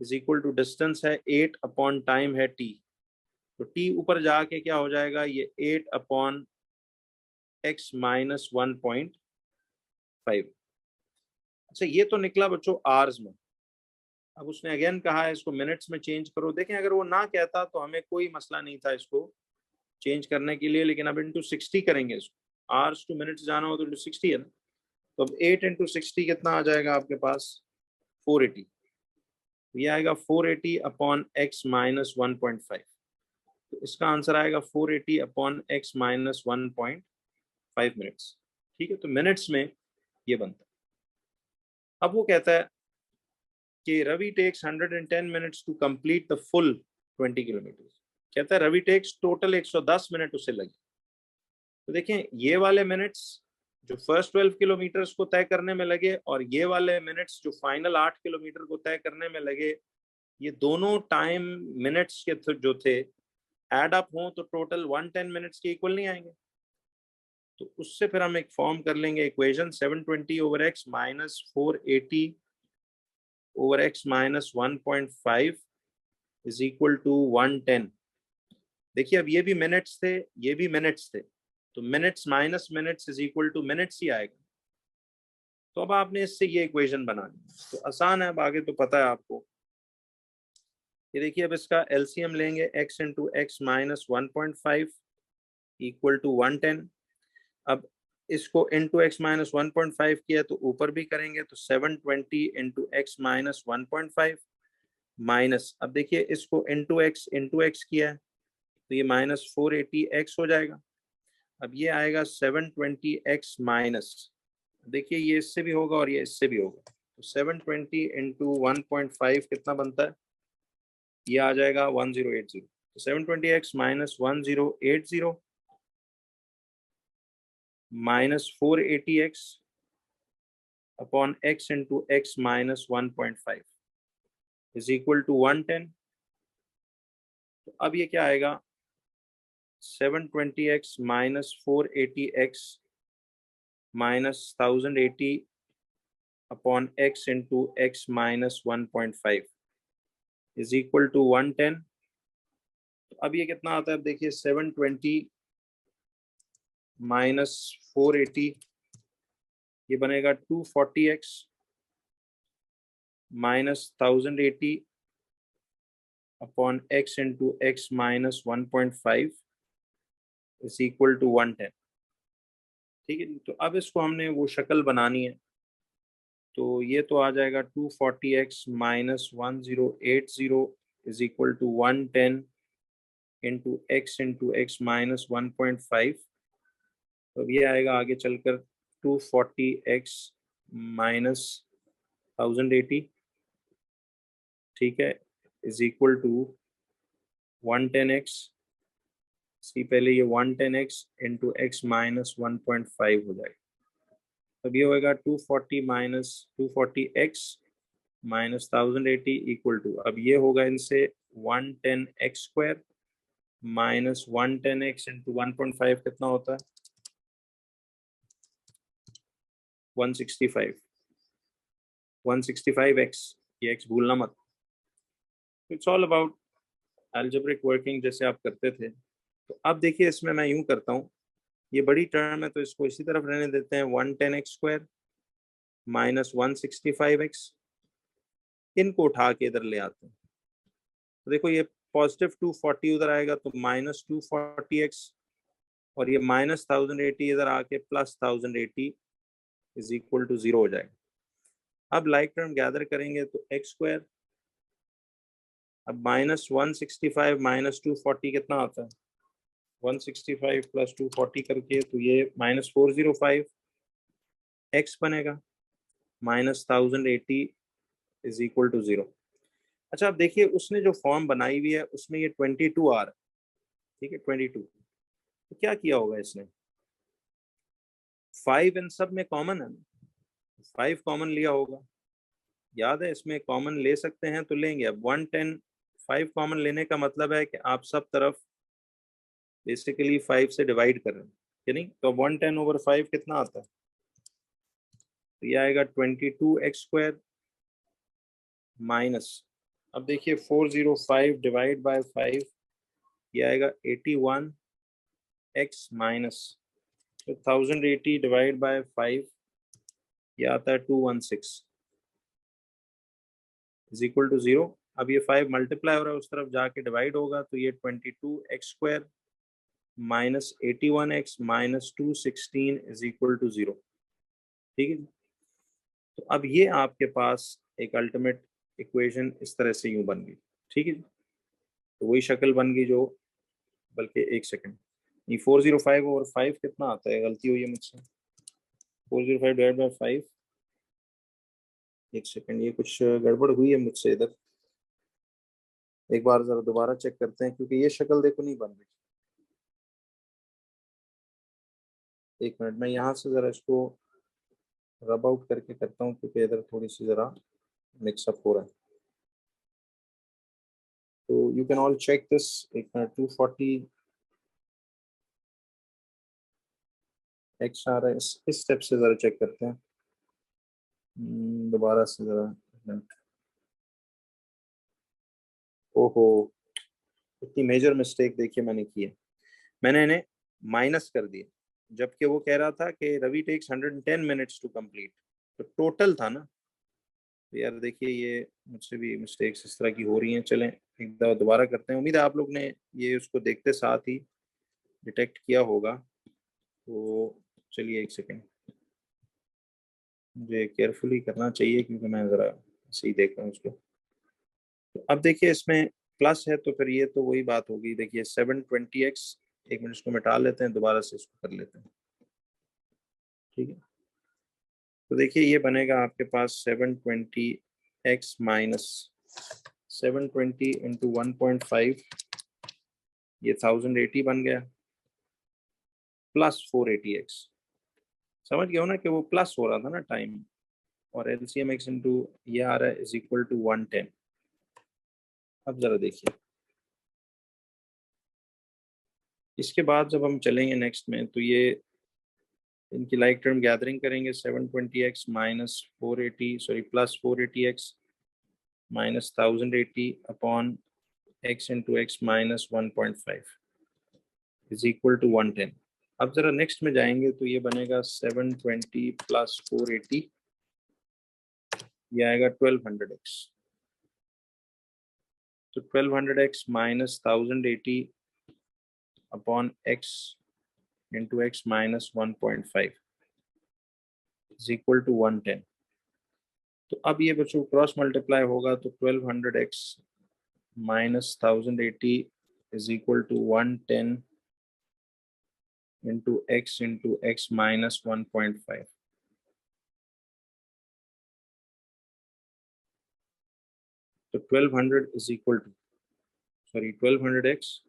B: इज इक्वल टू डिस्टेंस है 8 अपॉन टाइम है t। तो t ऊपर जाके क्या हो जाएगा, ये 8 अपॉन x माइनस 1.5। अच्छा, ये तो निकला बच्चों आवर्स में। अब उसने अगेन कहा है इसको मिनट्स में चेंज करो। देखें अगर वो ना कहता तो हमें कोई मसला नहीं था इसको चेंज करने के लिए, लेकिन अब इंटू 60 करेंगे इसको। आवर्स टू मिनट्स जाना हो तो इंटू 60 है ना। तो अब 8 इंटू 60 कितना आ जाएगा आपके पास, 480। ये आएगा 480 अपॉन एक्स माइनस 1.5। तो इसका आंसर आएगा 480 अपॉन एक्स माइनस 1.5 मिनट्स। ठीक है, तो मिनट्स में ये बनता है। अब वो कहता है कि Ravi takes 110 minutes to complete the full 20 kilometre. कहता है रवि टेक्स टोटल 110 मिनट उसे लगे। तो देखें ये वाले मिनट्स जो फर्स्ट 12 किलोमीटर्स को तय करने में लगे और ये वाले मिनट्स जो फाइनल 8 किलोमीटर को तय करने में लगे, ये दोनों टाइम मिनट्स के जो थे एड अप हों तो टोटल 110 मिनट्स के इक्वल नहीं आएंगे। तो उससे फिर हम एक फॉर्म कर लेंगे equation, 720 over x minus 480 over x minus 1.5 is equal to 110। देखिए अब ये भी मिनट्स थे, ये भी मिनट्स थे, तो minutes minus minutes is equal to minutes ही आएगा। तो अब आपने इससे ये इक्वेशन बनानी, तो आसान है, अब आगे तो पता है आपको। ये देखिए अब इसका एलसीएम लेंगे, x into x minus 1.5 equal to 110। अब इसको इंटू एक्स माइनस 1.5 किया तो ऊपर भी करेंगे, तो 720 इंटू एक्स माइनस 1.5 माइनस, अब देखिए इसको इंटू एक्स किया है तो ये माइनस 480 एक्स हो जाएगा। अब ये आएगा 720 एक्स माइनस, देखिए ये इससे भी होगा और ये इससे भी होगा, तो 720 इंटू 1.5 कितना बनता है, ये आ जाएगा 1080। तो 720 x minus 1080 minus 480 x upon x into x minus 1.5 is equal to 110। तो अब ये क्या आएगा, 720 x minus 480 x minus 1080 upon x into x minus 1.5 is equal to 110। तो अब ये कितना आता है, अब देखिए 720 माइनस 480, ये बनेगा 240x minus 1080 upon x into x minus 1.5 is equal to 110। ठीक है, तो अब इसको हमने वो शक्ल बनानी है, तो ये तो आ जाएगा 240x minus 1080 is equal to 110 into x minus 1.5
A: तो अब ये आएगा आगे चलकर 240x माइनस 1080, ठीक है, इज इक्वल टू 110x, सी पहले ये 110x इंटू एक्स माइनस 1.5 हो जाएगा। तब ये होगा 240 minus 240x minus 1080 equal to, अब ये होगा इनसे 110x square minus 110x into 1.5 कितना होता है 165, 165x, ये x भूलना मत। It's all about algebraic working जैसे आप करते थे। तो अब देखिए इसमें मैं यूं करता हूँ, ये बड़ी टर्म है तो इसको इसी तरफ रहने देते हैं, 110x स्क्वायर माइनस 165x, इनको उठा के इधर ले आते हैं। तो देखो ये पॉजिटिव 240 उधर आएगा तो माइनस 240x, और ये माइनस 1080 इधर आके प्लस 1080 इज इक्वल टू 0 हो जाएगा। अब लाइक टर्म गैदर करेंगे तो एक्स स्क्वायर, अब माइनस 165 माइनस 240 कितना आता है 165 प्लस 240 करके, तो ये माइनस 405 एक्स बनेगा माइनस 1080 इज इक्वल टू 0। अच्छा अब देखिए उसने जो फॉर्म बनाई हुई है उसमें ये 22 आ रहा है, ठीक है 22, तो क्या किया होगा इसने, 5 इन सब में कॉमन है, 5 कॉमन लिया होगा, याद है इसमें कॉमन ले सकते हैं तो लेंगे। अब 110 5 कॉमन लेने का मतलब है कि आप सब तरफ बेसिकली 5 से डिवाइड कर रहे हैं कि नहीं, तो 110 ओवर 5 कितना आता है, तो ये आएगा 22x स्क्वायर माइनस, अब देखिए 405 डिवाइड बाय 5, ये आएगा 81x माइनस, तो 1080 डिवाइड बाय 5, ये आता है 216 इज इक्वल टू 0। अब ये 5 मल्टीप्लाई हो रहा है उस तरफ जाके डिवाइड होगा, तो ये 22x square minus 81x minus 216 is equal to 0, ठीक है। तो अब ये आपके पास एक अल्टीमेट इक्वेशन इस तरह से यूं बन गई, ठीक है। तो वही शक्ल बन गई जो, बल्कि एक सेकंड, ये 405 ओवर 5 कितना आता है, गलती हुई है मुझसे, 405 डिवाइड बाय 5, एक सेकंड ये कुछ गड़बड़ हुई है मुझसे इधर, एक बार जरा दोबारा चेक करते हैं क्योंकि ये शक्ल देखो नहीं बन रही। एक मिनट मैं यहाँ से जरा इसको रब आउट करके करता हूँ क्योंकि इधर थोड़ी सी जरा मिक्सअप हो रहा है। तो you can all check this, एक मिनट 240 एक्स आ रहा है, इस स्टेप से जरा चेक करते हैं दोबारा से जरा। ओहो, इतनी मेजर मिस्टेक देखिए मैंने की है, मैंने इन्हें माइनस कर दिया, जबकि वो कह रहा था कि Ravi takes 110 minutes to complete, तो टोटल था ना। तो यार देखिए ये मुझसे भी मिस्टेक्स इस तरह की हो रही हैं, चलें एक दफा दोबारा करते हैं, उम्मीद है आप लोग ने ये उसको देखते साथ ही डिटेक्ट किया होगा। तो चलिए एक सेकेंड, मुझे केयरफुली करना चाहिए क्योंकि मैं ज़रा सही देख रहा हूँ उसको। तो अब देखिए इसमें प्लस है तो फिर ये तो वही बात होगी, देखिए 720x, एक मिनट इसको मिटा लेते हैं दोबारा से इसको कर लेते हैं, ठीक है। तो देखिए ये बनेगा आपके पास 720x माइनस 720 इंटू 1.5, ये 1080 बन गया, प्लस 480x, समझ गए हो ना कि वो प्लस हो रहा था ना टाइम, और एलसीएम एक्स इंटू ये आ रहा है इज इक्वल टू 110। अब जरा देखिए इसके बाद जब हम चलेंगे नेक्स्ट में तो ये इनकी लाइक टर्म गैदरिंग करेंगे, 720x minus 480 sorry plus 480x minus 1080 upon x into x minus 1.5 is equal to 110। अब जरा नेक्स्ट में जाएंगे तो ये बनेगा 720 प्लस 480, ये आएगा 1200x, तो 1200x minus 1080 upon x into x minus 1.5 is equal to 110। तो अब ये बच्चों क्रॉस मल्टीप्लाई होगा तो 1200x minus 1080 is equal to 110 into x minus 1.5. So 1200 is equal to, 1200x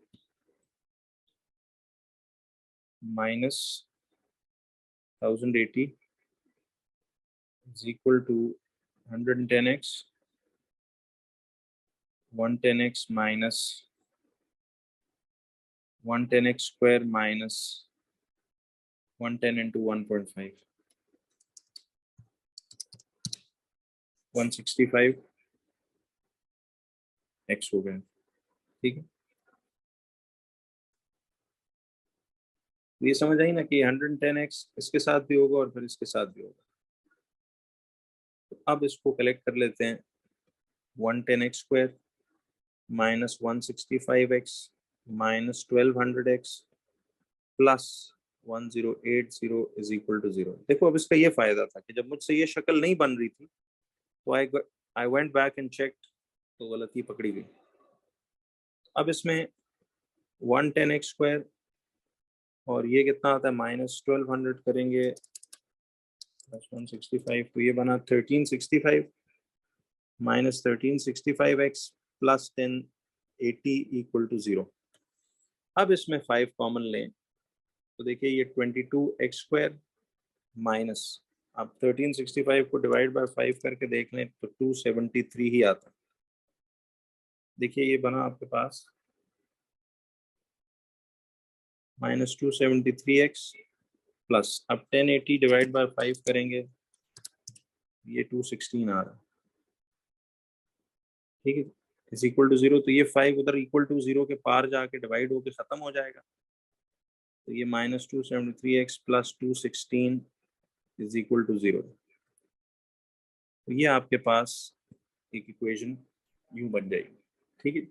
A: minus 1080 is equal to 110x, 110x minus 110x square minus 110 into 1.5, 165 x हो गया। ठीक है, ये समझ आई ना कि 110x इसके साथ भी होगा और फिर इसके साथ भी होगा। तो अब इसको कलेक्ट कर लेते हैं। 110x square minus 165x minus 1200x plus 1080 is equal to 0। देखो अब इसका ये फायदा था कि जब मुझसे ये शक्ल नहीं बन रही थी तो I went back and checked, तो गलती पकड़ी गई। अब इसमें 110x स्क्वायर और ये कितना आता है माइनस 1200 करेंगे प्लस 165, तो ये बना 1365 minus 1365x plus 1080 equal to 0। अब इसमें 5 कॉमन लें तो देखिए ये 22x स्क्वायर माइनस, अब 1365 को डिवाइड बाय 5 करके देख लें तो 273 ही आता। देखिए ये बना आपके पास माइनस 273x प्लस, अब 1080 डिवाइड बाय 5 करेंगे ये 216 आ रहा। ठीक है, इज इक्वल टू 0, तो ये 5 उधर इक्वल टू 0 के पार जाके डिवाइड होके खत्म हो जाएगा। तो ये minus 273x plus 216 is equal to 0। तो ये आपके पास एक इक्वेशन यूं बन जाएगी। ठीक है,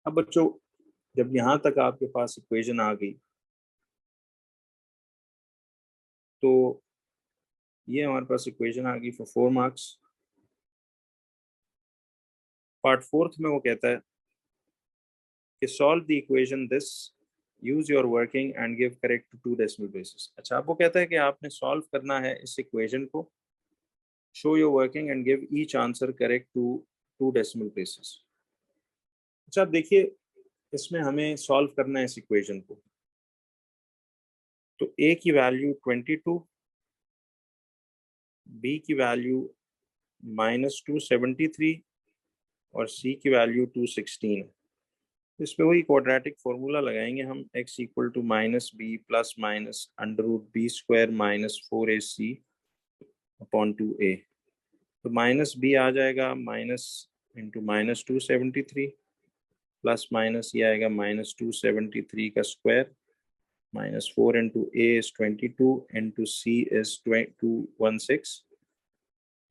A: अब बच्चों जब यहां तक आपके पास इक्वेशन आ गई तो ये हमारे पास इक्वेशन आ गई फॉर 4 मार्क्स। पार्ट 4 में वो कहता है कि solve the equation this, use your working and give correct to 2 decimal places. अच्छा, अब वो कहता है कि आपने सॉल्व करना है इस इक्वेशन को, show your working and give each answer correct to 2 decimal places. अच्छा, अब देखिए इसमें हमें सॉल्व करना है इस इक्वेशन को। तो a की वैल्यू 22, b की वैल्यू माइनस 273 और c की वैल्यू 216 है। इस पे वही क्वाड्रेटिक फॉर्मूला लगाएंगे हम, x equal to minus b plus minus under root b square minus 4ac upon 2a। तो माइनस बी आ जाएगा minus into minus 273 plus minus ये आएगा माइनस 273 का square minus 4 into a is 22 into c is 216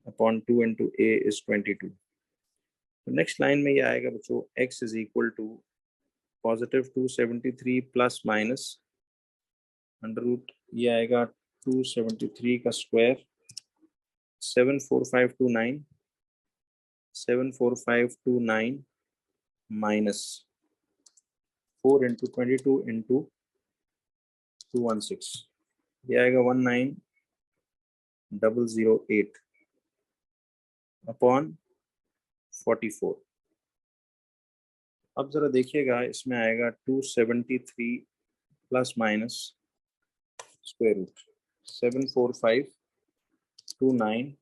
A: upon 2 into a is 22। तो next line में ये आएगा बच्चों x is equal to positive 273 plus minus under root ये आएगा 273 का स्क्वायर 74529 माइनस 4 into 22 into 216, ये आएगा 19008 अपॉन 44। अब जरा देखिएगा इसमें आएगा 273 plus minus square root 74529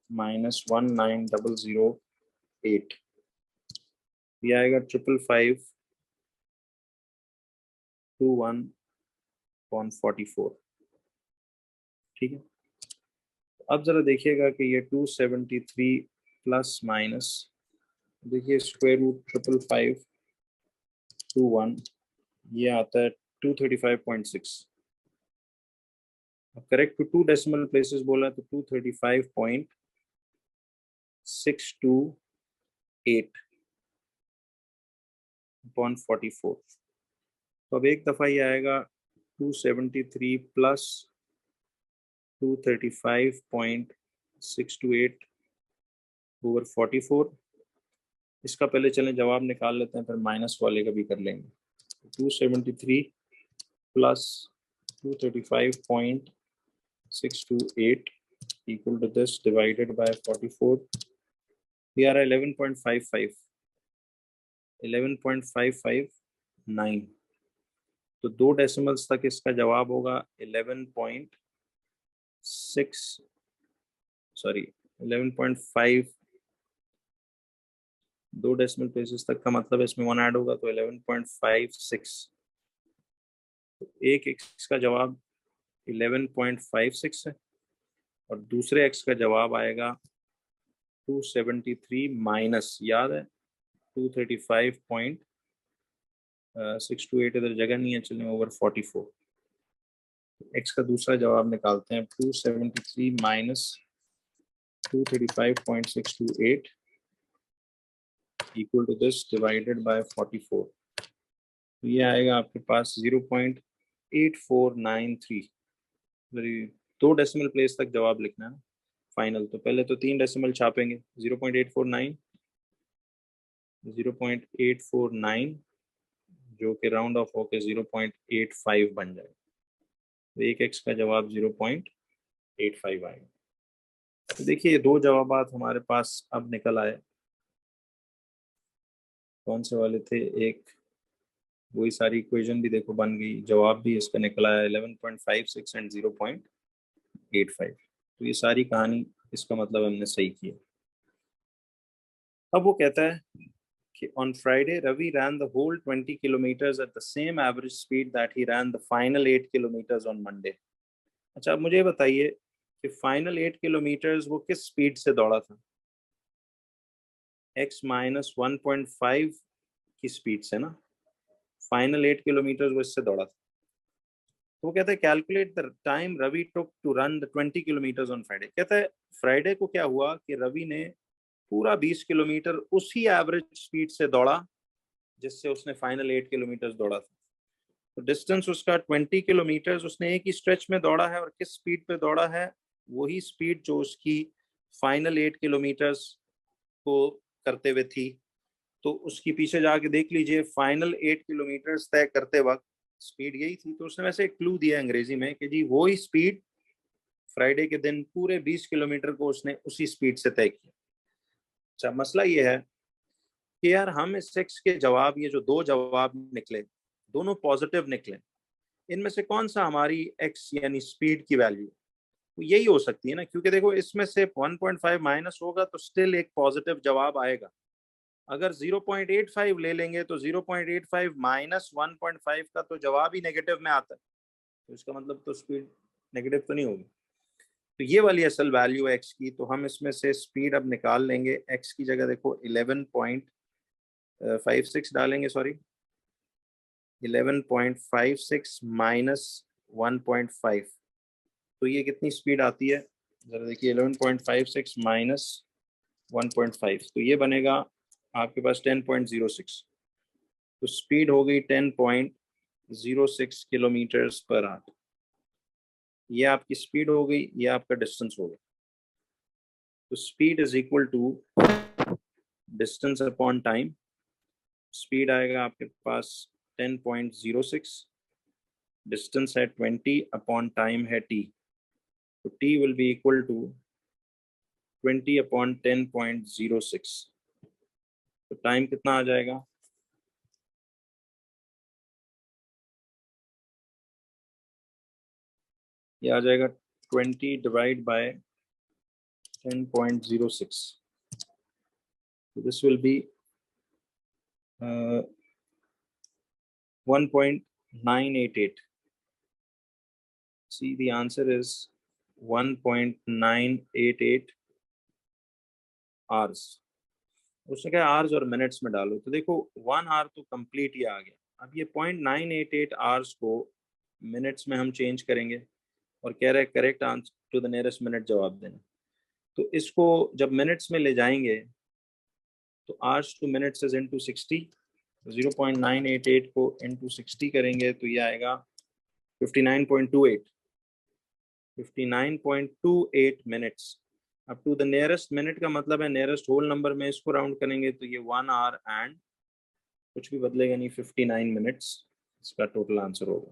A: minus 19008, ये आएगा 55521.44। ठीक है, अब जरा देखिएगा कि ये 273 प्लस माइनस, देखिए स्क्वायर रूट 55521 ये आता है 235.6। करेक्ट टू 2 डेसिमल प्लेसेस बोला तो 235.628 अपॉन 44। तो अब एक दफा ये आएगा 273 प्लस 235.628 ओवर 44। इसका पहले चलें जवाब निकाल लेते हैं, फिर माइनस वाले का भी कर लेंगे। 273 plus 235.628 equal to this divided by 44. We are 11.55, 11.559. तो 2 डेसिमल्स तक इसका जवाब होगा 11.5, 2 डेसिमल प्लेसेस तक का मतलब इसमें 1 ऐड होगा तो 11.56. तो एक x का जवाब 11.56 है और दूसरे x का जवाब आएगा 273 माइनस, याद है 235.628, इधर जगह नहीं है, चलें ओवर 44. x का दूसरा जवाब निकालते हैं. 273 minus 235.628 equal to this divided by 44. तो ये आएगा आपके पास 0.8493. 2 डेसिमल प्लेस तक जवाब लिखना है फाइनल. तो पहले तो 3 डेसिमल छापेंगे. 0.849 जो कि राउंड ऑफ होकर 0.85 बन जाए. तो एक x का जवाब 0.85 आएगा. तो देखिए ये 2 जवाबात हमारे पास अब निकल आए. कौन से वाले थे? एक वही सारी इक्वेशन भी देखो बन गई, जवाब भी इसका निकला है 11.56 एंड 0.85. तो ये सारी कहानी, इसका मतलब हमने सही किया. अब वो कहता है कि on Friday Ravi ran the whole 20 kilometers at the same average speed that he ran the final 8 kilometers on Monday. अच्छा, अब मुझे बताइए कि फाइनल 8 किलोमीटर्स वो किस स्पीड से दौड़ा था? x माइनस 1.5 की स्पीड से ना. फाइनल 8 किलोमीटर्स वो इससे दौड़ा था. तो वो कहता है calculate the time Ravi took to run the 20 kilometres on Friday. कहता है फ्राइडे को क्या हुआ कि रवि ने पूरा 20 किलोमीटर उसी एवरेज स्पीड से दौड़ा जिससे उसने फाइनल 8 किलोमीटर्स दौड़ा था. तो डिस्टेंस उसका 20 किलोमीटर्स उसने एक ही स्ट्रेच में दौड़ा है. और किस स्पीड पे दौड़ा है? वही स्पीड जो उसकी फाइनल 8 किलोमीटर्स को करते हुए थी. तो उसकी पीछे जाके देख लीजिए, फाइनल 8 किलोमीटर्स तय करते वक्त स्पीड यही थी. तो उसने वैसे एक क्लू दिया अंग्रेजी में कि जी वो ही स्पीड फ्राइडे के दिन पूरे 20 किलोमीटर को उसने उसी स्पीड से तय किया. अच्छा, मसला ये है कि यार हम इस सेक्स के जवाब, ये जो 2 जवाब निकले दोनों पॉजिटिव निकले, इनमें से कौन सा हमारी एक्स यानी स्पीड की वैल्यू? तो यही हो सकती है ना, क्योंकि देखो इसमें से 1.5 माइनस होगा तो स्टिल एक पॉजिटिव जवाब आएगा. अगर 0.85 ले लेंगे तो 0.85 माइनस 1.5 का तो जवाब ही नेगेटिव में आता है. तो इसका मतलब तो स्पीड नेगेटिव तो नहीं होगी. तो ये वाली असल वैल्यू है एक्स की. तो हम इसमें से स्पीड अब निकाल लेंगे. एक्स की जगह देखो 11.56 डालेंगे, सॉरी 11.56 माइनस 1.5. तो ये कितनी स्पीड आती है जरा देखिए. 11.56 माइनस 1.5 तो ये बनेगा आपके पास 10.06. तो स्पीड हो गई 10.06 किलोमीटर्स पर आवर. ये आपकी स्पीड हो गई, ये आपका डिस्टेंस हो गया. तो speed is equal to distance upon time. Speed आएगा आपके पास 10.06, डिस्टेंस है 20 अपॉन टाइम है t. तो t will be equal to 20 upon 10.06. तो टाइम कितना आ जाएगा? ये आ जाएगा 20 divide by 10.06. So this will be 1.988. See, the answer is 1.988 hours. उसने कहा आवर्स और मिनट्स में डालो. तो देखो 1 आवर तो कंप्लीट ही आ गया. अब ये 0.988 आवर्स को मिनट्स में हम चेंज करेंगे और कह रहे हैं correct answer to the nearest minute जवाब देना. तो इसको जब मिनट्स में ले जाएंगे तो hours two minutes is into 60. 0.988 को इनटू 60 करेंगे तो ये आएगा 59.28. 59.28 मिनट्स. अब टू द नियरेस्ट मिनट का मतलब है नियरेस्ट होल नंबर में इसको राउंड करेंगे तो ये 1 आवर एंड कुछ भी बदलेगा नहीं, 59 मिनट्स इसका टोटल आंसर होगा.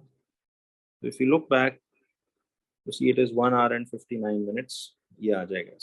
B: So if you look back, you see it is 1 hour and 59 minutes. ये आ जाएगा.